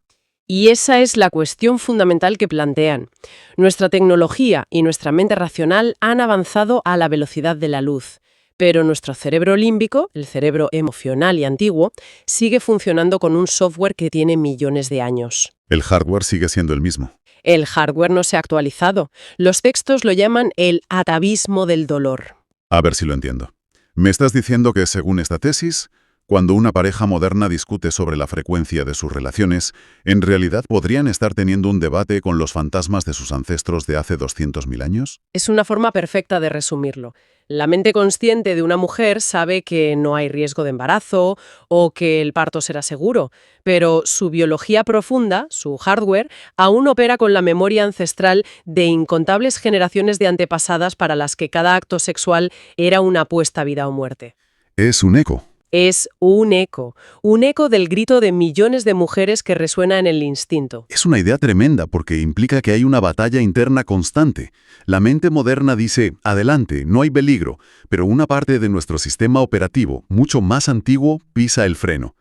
Y esa es la cuestión fundamental que plantean. Nuestra tecnología y nuestra mente racional han avanzado a la velocidad de la luz, pero nuestro cerebro límbico, el cerebro emocional y antiguo, sigue funcionando con un software que tiene millones de años. El hardware sigue siendo el mismo. El hardware no se ha actualizado. Los textos lo llaman el atavismo del dolor. A ver si lo entiendo. Me estás diciendo que, según esta tesis, cuando una pareja moderna discute sobre la frecuencia de sus relaciones, en realidad podrían estar teniendo un debate con los fantasmas de sus ancestros de hace 200.000 años. Es una forma perfecta de resumirlo. La mente consciente de una mujer sabe que no hay riesgo de embarazo o que el parto será seguro, pero su biología profunda, su hardware, aún opera con la memoria ancestral de incontables generaciones de antepasadas para las que cada acto sexual era una apuesta a vida o muerte. Es un eco. Es un eco del grito de millones de mujeres que resuena en el instinto. Es una idea tremenda porque implica que hay una batalla interna constante. La mente moderna dice, adelante, no hay peligro, pero una parte de nuestro sistema operativo, mucho más antiguo, pisa el freno.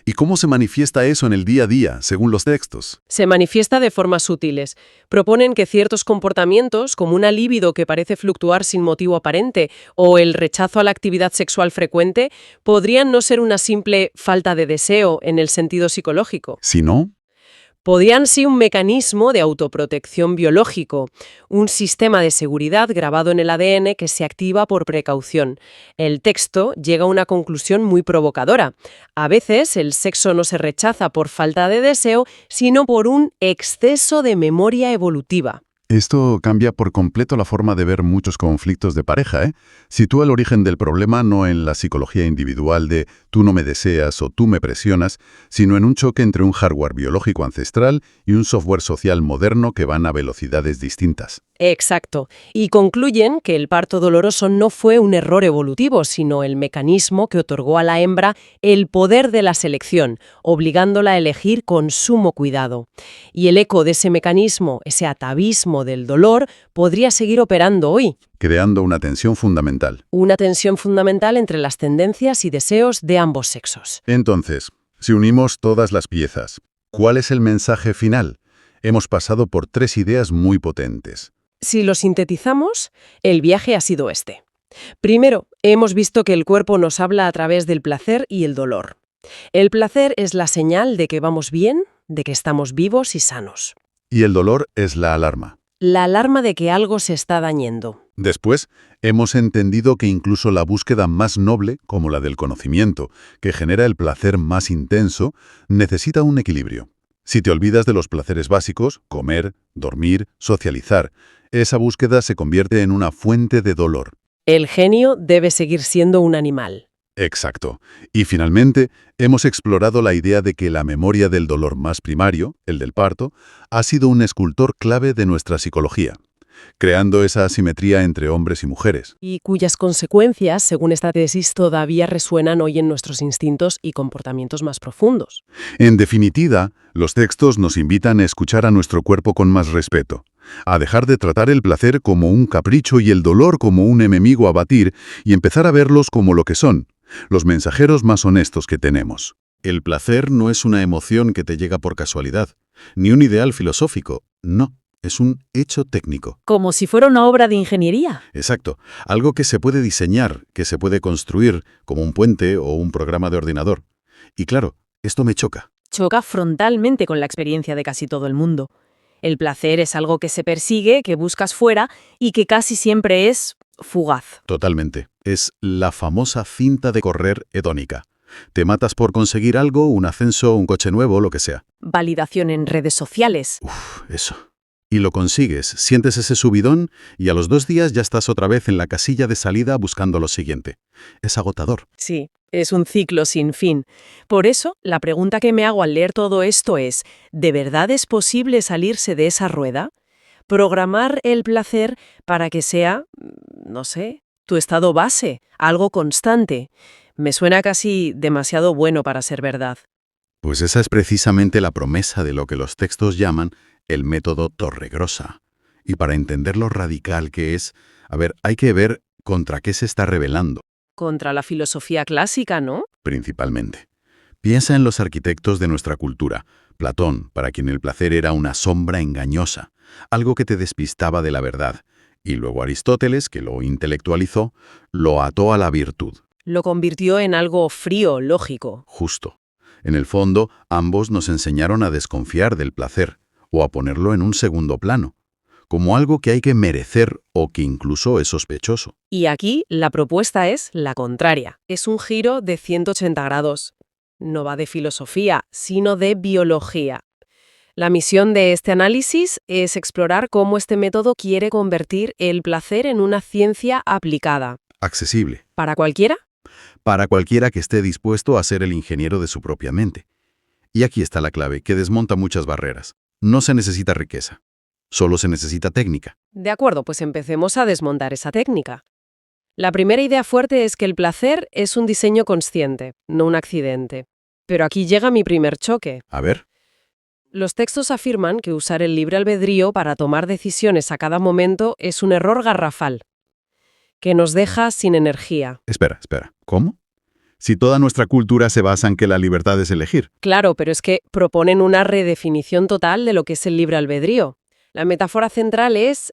¿Y cómo se manifiesta eso en el día a día, según los textos? Se manifiesta de formas sutiles. Proponen que ciertos comportamientos, como una libido que parece fluctuar sin motivo aparente o el rechazo a la actividad sexual frecuente, podrían no ser una simple falta de deseo en el sentido psicológico. Si no, Podrían ser un mecanismo de autoprotección biológico, un sistema de seguridad grabado en el ADN que se activa por precaución. El texto llega a una conclusión muy provocadora. A veces el sexo no se rechaza por falta de deseo, sino por un exceso de memoria evolutiva. esto cambia por completo la forma de ver muchos conflictos de pareja, ¿eh? Sitúa el origen del problema no en la psicología individual de tú no me deseas o tú me presionas, sino en un choque entre un hardware biológico ancestral y un software social moderno que van a velocidades distintas. Exacto. Y concluyen que el parto doloroso no fue un error evolutivo, sino el mecanismo que otorgó a la hembra el poder de la selección, obligándola a elegir con sumo cuidado. Y el eco de ese mecanismo, ese atavismo del dolor, podría seguir operando hoy. Creando una tensión fundamental. Una tensión fundamental entre las tendencias y deseos de ambos sexos. Entonces, si unimos todas las piezas, ¿cuál es el mensaje final? Hemos pasado por 3 ideas muy potentes. Si lo sintetizamos, el viaje ha sido este. Primero, hemos visto que el cuerpo nos habla a través del placer y el dolor. El placer es la señal de que vamos bien, de que estamos vivos y sanos. Y el dolor es la alarma. La alarma de que algo se está dañando. Después, hemos entendido que incluso la búsqueda más noble, como la del conocimiento, que genera el placer más intenso, necesita un equilibrio. Si te olvidas de los placeres básicos, comer, dormir, socializar, esa búsqueda se convierte en una fuente de dolor. El genio debe seguir siendo un animal. Exacto. Y finalmente, hemos explorado la idea de que la memoria del dolor más primario, el del parto, ha sido un escultor clave de nuestra psicología, creando esa asimetría entre hombres y mujeres. Y cuyas consecuencias, según esta tesis, todavía resuenan hoy en nuestros instintos y comportamientos más profundos. En definitiva, los textos nos invitan a escuchar a nuestro cuerpo con más respeto, a dejar de tratar el placer como un capricho y el dolor como un enemigo a batir y empezar a verlos como lo que son, los mensajeros más honestos que tenemos. El placer no es una emoción que te llega por casualidad, ni un ideal filosófico, no. Es un hecho técnico. Como si fuera una obra de ingeniería. Exacto. Algo que se puede diseñar, que se puede construir, como un puente o un programa de ordenador. Y claro, esto me choca. Choca frontalmente con la experiencia de casi todo el mundo. El placer es algo que se persigue, que buscas fuera y que casi siempre es fugaz. Totalmente. Es la famosa cinta de correr hedónica. Te matas por conseguir algo, un ascenso, un coche nuevo, lo que sea. Validación en redes sociales. Eso. Y lo consigues, sientes ese subidón y a los 2 días ya estás otra vez en la casilla de salida buscando lo siguiente. Es agotador. Sí, es un ciclo sin fin. Por eso, la pregunta que me hago al leer todo esto es, ¿de verdad es posible salirse de esa rueda? Programar el placer para que sea, no sé, tu estado base, algo constante. Me suena casi demasiado bueno para ser verdad. Pues esa es precisamente la promesa de lo que los textos llaman el método Torregrossa. Y para entender lo radical que es, hay que ver contra qué se está rebelando. Contra la filosofía clásica, ¿no? Principalmente. Piensa en los arquitectos de nuestra cultura. Platón, para quien el placer era una sombra engañosa, algo que te despistaba de la verdad. Y luego Aristóteles, que lo intelectualizó, lo ató a la virtud. Lo convirtió en algo frío, lógico. Justo. En el fondo, ambos nos enseñaron a desconfiar del placer, o a ponerlo en un segundo plano, como algo que hay que merecer o que incluso es sospechoso. Y aquí la propuesta es la contraria. Es un giro de 180 grados. No va de filosofía, sino de biología. La misión de este análisis es explorar cómo este método quiere convertir el placer en una ciencia aplicada. accesible, ¿Para cualquiera? para cualquiera que esté dispuesto a ser el ingeniero de su propia mente. Y aquí está la clave, que desmonta muchas barreras. No se necesita riqueza, solo se necesita técnica. De acuerdo, pues empecemos a desmontar esa técnica. La primera idea fuerte es que el placer es un diseño consciente, no un accidente. Pero aquí llega mi primer choque. A ver, Los textos afirman que usar el libre albedrío para tomar decisiones a cada momento es un error garrafal, que nos deja sin energía. espera, ¿cómo? Si toda nuestra cultura se basa en que la libertad es elegir. Claro, pero es que proponen una redefinición total de lo que es el libre albedrío. La metáfora central es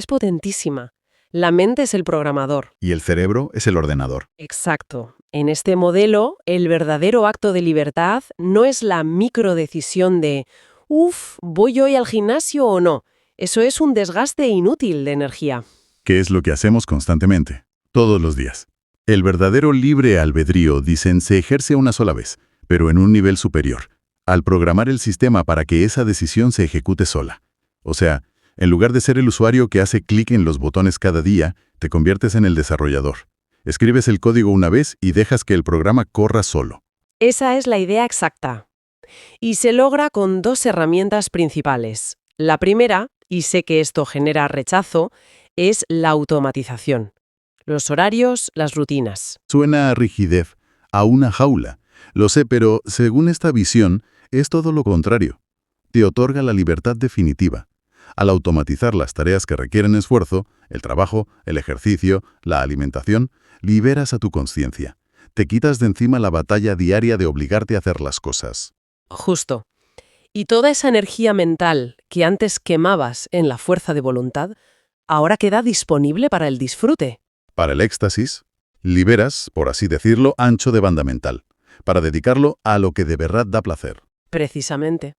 potentísima. La mente es el programador. Y el cerebro es el ordenador. Exacto. En este modelo, el verdadero acto de libertad no es la microdecisión de ¿voy hoy al gimnasio o no? Eso es un desgaste inútil de energía. Que es lo que hacemos constantemente, todos los días. El verdadero libre albedrío, dicen, se ejerce una sola vez, pero en un nivel superior, al programar el sistema para que esa decisión se ejecute sola. O sea, en lugar de ser el usuario que hace clic en los botones cada día, te conviertes en el desarrollador. Escribes el código una vez y dejas que el programa corra solo. Esa es la idea exacta. Y se logra con dos herramientas principales. La primera, y sé que esto genera rechazo, es la automatización. Los horarios, las rutinas. Suena a rigidez, a una jaula. Lo sé, pero según esta visión, es todo lo contrario. Te otorga la libertad definitiva. Al automatizar las tareas que requieren esfuerzo, el trabajo, el ejercicio, la alimentación, liberas a tu conciencia. Te quitas de encima la batalla diaria de obligarte a hacer las cosas. Justo. Y toda esa energía mental que antes quemabas en la fuerza de voluntad, ahora queda disponible para el disfrute. Para el éxtasis, liberas, por así decirlo, ancho de banda mental, para dedicarlo a lo que de verdad da placer. Precisamente.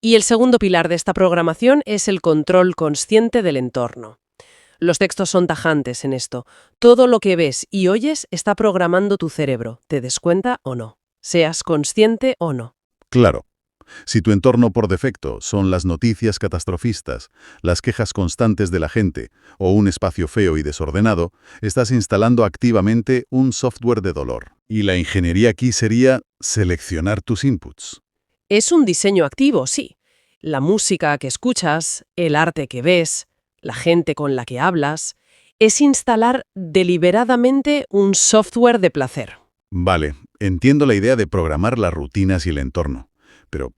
Y el segundo pilar de esta programación es el control consciente del entorno. Los textos son tajantes en esto. Todo lo que ves y oyes está programando tu cerebro, te des cuenta o no, seas consciente o no. Claro. Si tu entorno por defecto son las noticias catastrofistas, las quejas constantes de la gente o un espacio feo y desordenado, estás instalando activamente un software de dolor. Y la ingeniería aquí sería seleccionar tus inputs. Es un diseño activo, sí. La música que escuchas, el arte que ves, la gente con la que hablas, es instalar deliberadamente un software de placer. Vale, entiendo la idea de programar las rutinas y el entorno, pero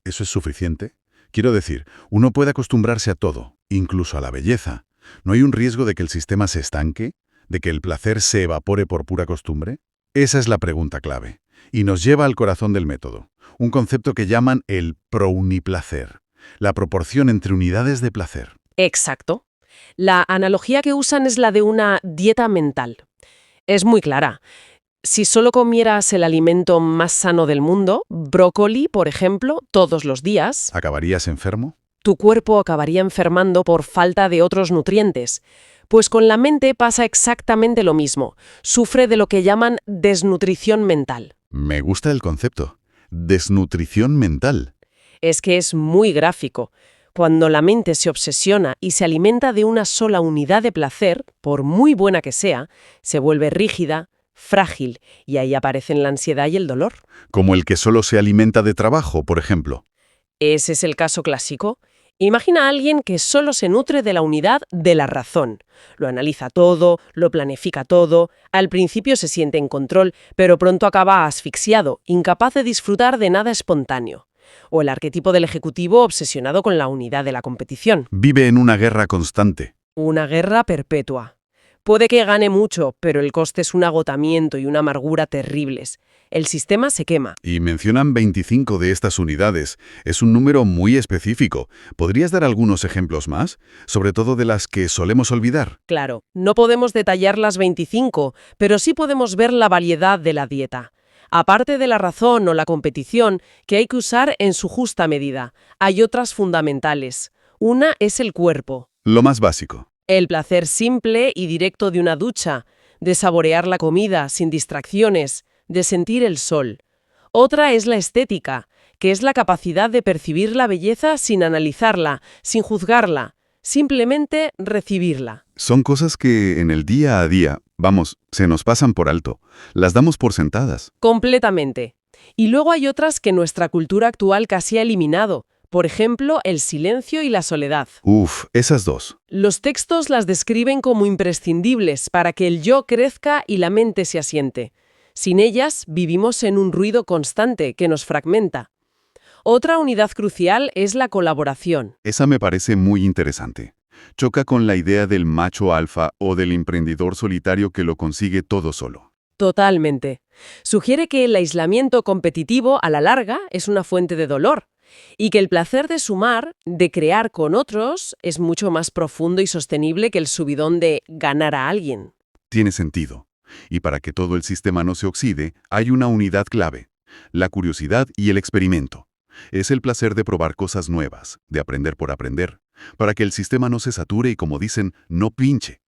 ¿eso es suficiente? Quiero decir, uno puede acostumbrarse a todo, incluso a la belleza. ¿No hay un riesgo de que el sistema se estanque? ¿De que el placer se evapore por pura costumbre? Esa es la pregunta clave, y nos lleva al corazón del método, un concepto que llaman el prouniplacer, la proporción entre unidades de placer. Exacto. La analogía que usan es la de una dieta mental. Es muy clara. Si solo comieras el alimento más sano del mundo, brócoli, por ejemplo, todos los días, ¿Acabarías enfermo? tu cuerpo acabaría enfermando por falta de otros nutrientes. Pues con la mente pasa exactamente lo mismo. Sufre de lo que llaman desnutrición mental. Me gusta el concepto. Desnutrición mental. Es que es muy gráfico. Cuando la mente se obsesiona y se alimenta de una sola unidad de placer, por muy buena que sea, se vuelve rígida, frágil, y ahí aparecen la ansiedad y el dolor. Como el que solo se alimenta de trabajo, por ejemplo. Ese es el caso clásico. Imagina a alguien que solo se nutre de la unidad de la razón. Lo analiza todo, lo planifica todo, al principio se siente en control, pero pronto acaba asfixiado, incapaz de disfrutar de nada espontáneo. O el arquetipo del ejecutivo obsesionado con la unidad de la competición. Vive en una guerra constante. Una guerra perpetua. Puede que gane mucho, pero el coste es un agotamiento y una amargura terribles. El sistema se quema. Y mencionan 25 de estas unidades. Es un número muy específico. ¿Podrías dar algunos ejemplos más? Sobre todo de las que solemos olvidar. Claro, no podemos detallar las 25, pero sí podemos ver la variedad de la dieta. Aparte de la razón o la competición, que hay que usar en su justa medida, hay otras fundamentales. Una es el cuerpo. Lo más básico. El placer simple y directo de una ducha, de saborear la comida sin distracciones, de sentir el sol. Otra es la estética, que es la capacidad de percibir la belleza sin analizarla, sin juzgarla, simplemente recibirla. Son cosas que en el día a día, Vamos, se nos pasan por alto. Las damos por sentadas. Completamente. Y luego hay otras que nuestra cultura actual casi ha eliminado. Por ejemplo, el silencio y la soledad. Uf, esas dos. Los textos las describen como imprescindibles para que el yo crezca y la mente se asiente. Sin ellas, vivimos en un ruido constante que nos fragmenta. Otra unidad crucial es la colaboración. Esa me parece muy interesante. Choca con la idea del macho alfa o del emprendedor solitario que lo consigue todo solo. Totalmente. Sugiere que el aislamiento competitivo, a la larga, es una fuente de dolor, y que el placer de sumar, de crear con otros, es mucho más profundo y sostenible que el subidón de ganar a alguien. Tiene sentido. Y para que todo el sistema no se oxide, hay una unidad clave: la curiosidad y el experimento. Es el placer de probar cosas nuevas, de aprender por aprender, para que el sistema no se sature y, como dicen, no pinche.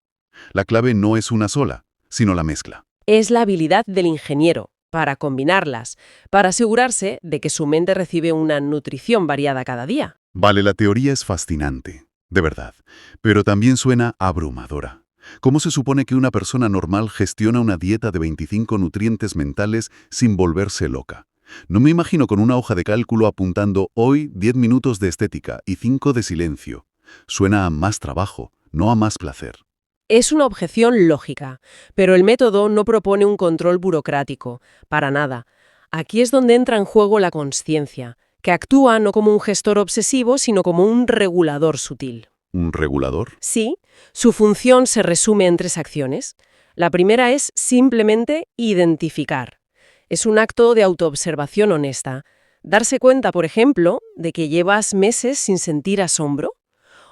La clave no es una sola, sino la mezcla. Es la habilidad del ingeniero para combinarlas, para asegurarse de que su mente recibe una nutrición variada cada día. Vale, la teoría es fascinante, de verdad, pero también suena abrumadora. ¿Cómo se supone que una persona normal gestiona una dieta de 25 nutrientes mentales sin volverse loca? No me imagino con una hoja de cálculo apuntando hoy 10 minutos de estética y 5 de silencio. Suena a más trabajo, no a más placer. Es una objeción lógica, pero el método no propone un control burocrático, para nada. Aquí es donde entra en juego la consciencia, que actúa no como un gestor obsesivo, sino como un regulador sutil. ¿Un regulador? Sí, su función se resume en 3 acciones. La primera es simplemente identificar. Es un acto de autoobservación honesta. Darse cuenta, por ejemplo, de que llevas meses sin sentir asombro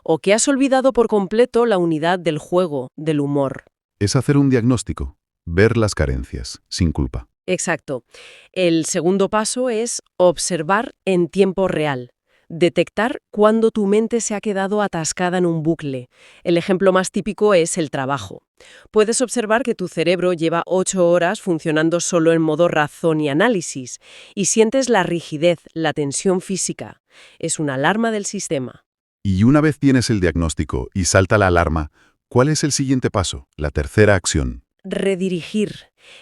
o que has olvidado por completo la unidad del juego, del humor. Es hacer un diagnóstico, ver las carencias, sin culpa. Exacto. El segundo paso es observar en tiempo real. Detectar cuándo tu mente se ha quedado atascada en un bucle. El ejemplo más típico es el trabajo. Puedes observar que tu cerebro lleva 8 horas funcionando solo en modo razón y análisis, y sientes la rigidez, la tensión física. Es una alarma del sistema. Y una vez tienes el diagnóstico y salta la alarma, ¿cuál es el siguiente paso? La tercera acción. Redirigir.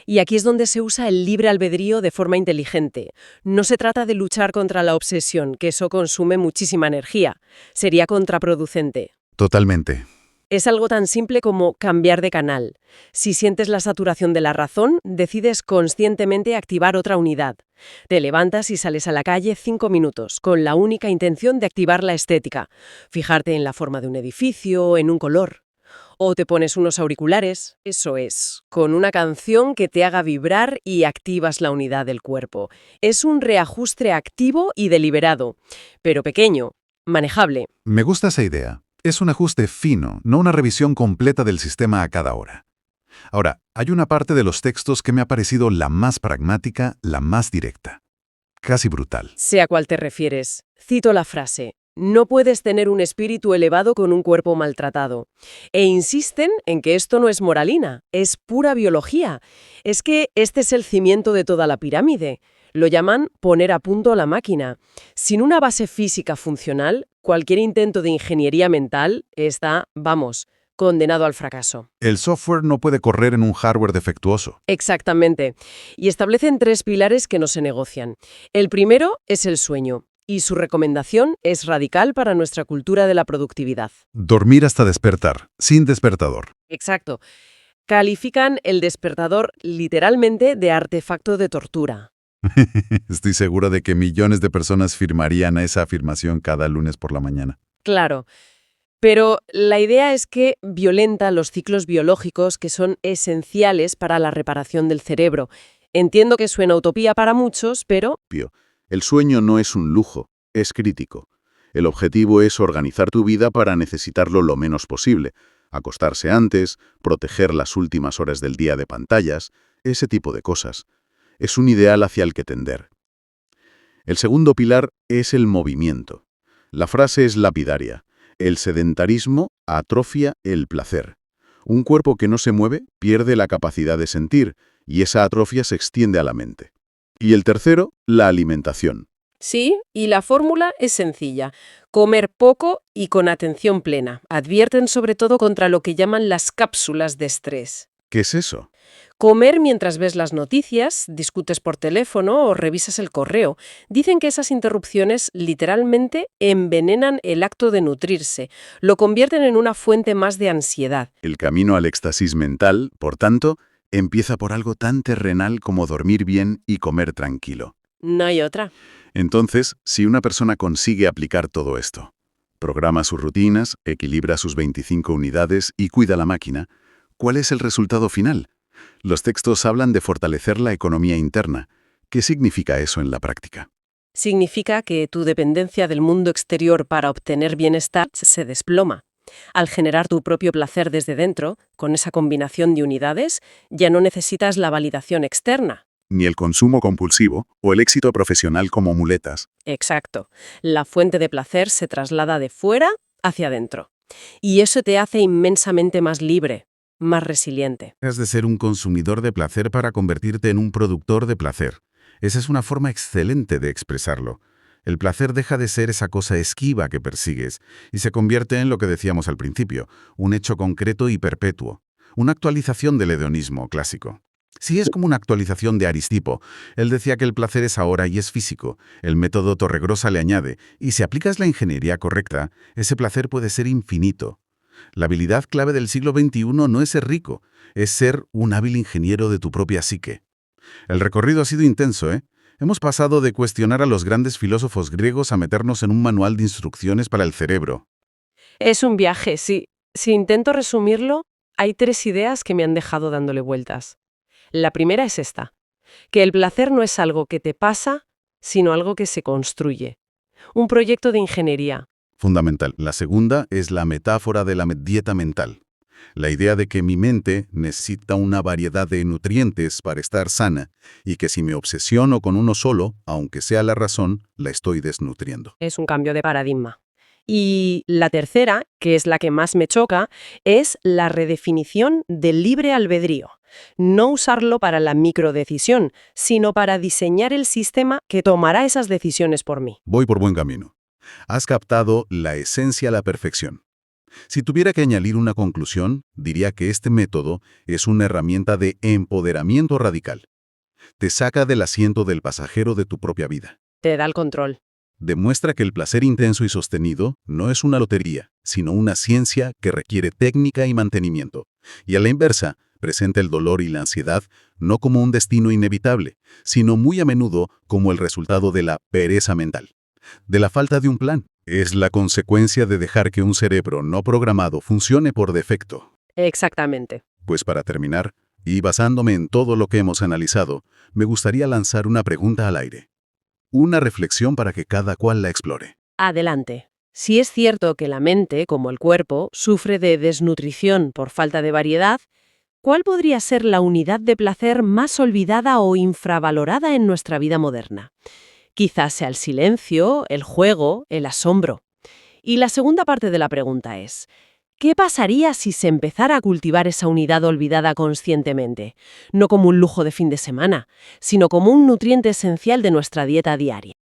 Y aquí es donde se usa el libre albedrío de forma inteligente. No se trata de luchar contra la obsesión, que eso consume muchísima energía. Sería contraproducente. Totalmente. Es algo tan simple como cambiar de canal. Si sientes la saturación de la razón, decides conscientemente activar otra unidad. Te levantas y sales a la calle 5 minutos, con la única intención de activar la estética. Fijarte en la forma de un edificio, en un color. O te pones unos auriculares, eso es, con una canción que te haga vibrar y activas la unidad del cuerpo. Es un reajuste activo y deliberado, pero pequeño, manejable. Me gusta esa idea. Es un ajuste fino, no una revisión completa del sistema a cada hora. Ahora, hay una parte de los textos que me ha parecido la más pragmática, la más directa. Casi brutal. Sé a cuál te refieres. Cito la frase: no puedes tener un espíritu elevado con un cuerpo maltratado. E insisten en que esto no es moralina, es pura biología. Es que este es el cimiento de toda la pirámide. Lo llaman poner a punto la máquina. Sin una base física funcional, cualquier intento de ingeniería mental está, vamos, condenado al fracaso. El software no puede correr en un hardware defectuoso. Exactamente. Y establecen 3 pilares que no se negocian. El primero es el sueño. Y su recomendación es radical para nuestra cultura de la productividad. Dormir hasta despertar, sin despertador. Exacto. Califican el despertador literalmente de artefacto de tortura. Estoy segura de que millones de personas firmarían esa afirmación cada lunes por la mañana. Claro. Pero la idea es que violenta los ciclos biológicos que son esenciales para la reparación del cerebro. Entiendo que suena utopía para muchos, pero El sueño no es un lujo, es crítico. El objetivo es organizar tu vida para necesitarlo lo menos posible. Acostarse antes, proteger las últimas horas del día de pantallas, ese tipo de cosas. Es un ideal hacia el que tender. El segundo pilar es el movimiento. La frase es lapidaria. El sedentarismo atrofia el placer. Un cuerpo que no se mueve pierde la capacidad de sentir, y esa atrofia se extiende a la mente. Y el tercero, la alimentación. sí, y la fórmula es sencilla. Comer poco y con atención plena. Advierten sobre todo contra lo que llaman las cápsulas de estrés. ¿Qué es eso? Comer mientras ves las noticias, discutes por teléfono o revisas el correo. Dicen que esas interrupciones literalmente envenenan el acto de nutrirse, lo convierten en una fuente más de ansiedad. El camino al éxtasis mental, por tanto, empieza por algo tan terrenal como dormir bien y comer tranquilo. No hay otra. Entonces, si una persona consigue aplicar todo esto, programa sus rutinas, equilibra sus 25 unidades y cuida la máquina, ¿cuál es el resultado final? Los textos hablan de fortalecer la economía interna. ¿Qué significa eso en la práctica? Significa que tu dependencia del mundo exterior para obtener bienestar se desploma. Al generar tu propio placer desde dentro, con esa combinación de unidades, ya no necesitas la validación externa. Ni el consumo compulsivo o el éxito profesional como muletas. Exacto. La fuente de placer se traslada de fuera hacia adentro. Y eso te hace inmensamente más libre, más resiliente. Has de ser un consumidor de placer para convertirte en un productor de placer. Esa es una forma excelente de expresarlo. El placer deja de ser esa cosa esquiva que persigues y se convierte en lo que decíamos al principio, un hecho concreto y perpetuo. Una actualización del hedonismo clásico. Sí, es como una actualización de Aristipo. Él decía que el placer es ahora y es físico. El método Torregrosa le añade, y si aplicas la ingeniería correcta, ese placer puede ser infinito. La habilidad clave del siglo XXI no es ser rico, es ser un hábil ingeniero de tu propia psique. El recorrido ha sido intenso, ¿eh? Hemos pasado de cuestionar a los grandes filósofos griegos a meternos en un manual de instrucciones para el cerebro. Es un viaje, sí. Si intento resumirlo, hay 3 ideas que me han dejado dándole vueltas. La primera es esta, que el placer no es algo que te pasa, sino algo que se construye. Un proyecto de ingeniería. Fundamental. La segunda es la metáfora de la dieta mental. La idea de que mi mente necesita una variedad de nutrientes para estar sana y que si me obsesiono con uno solo, aunque sea la razón, la estoy desnutriendo. Es un cambio de paradigma. Y la tercera, que es la que más me choca, es la redefinición del libre albedrío. No usarlo para la microdecisión, sino para diseñar el sistema que tomará esas decisiones por mí. Voy por buen camino. Has captado la esencia a la perfección. Si tuviera que añadir una conclusión, diría que este método es una herramienta de empoderamiento radical. Te saca del asiento del pasajero de tu propia vida. Te da el control. Demuestra que el placer intenso y sostenido no es una lotería, sino una ciencia que requiere técnica y mantenimiento. Y a la inversa, presenta el dolor y la ansiedad no como un destino inevitable, sino muy a menudo como el resultado de la pereza mental, de la falta de un plan. Es la consecuencia de dejar que un cerebro no programado funcione por defecto. Exactamente. Pues para terminar, y basándome en todo lo que hemos analizado, me gustaría lanzar una pregunta al aire. Una reflexión para que cada cual la explore. Adelante. Si es cierto que la mente, como el cuerpo, sufre de desnutrición por falta de variedad, ¿cuál podría ser la unidad de placer más olvidada o infravalorada en nuestra vida moderna? Quizás sea el silencio, el juego, el asombro. Y la segunda parte de la pregunta es, ¿qué pasaría si se empezara a cultivar esa unidad olvidada conscientemente? No como un lujo de fin de semana, sino como un nutriente esencial de nuestra dieta diaria.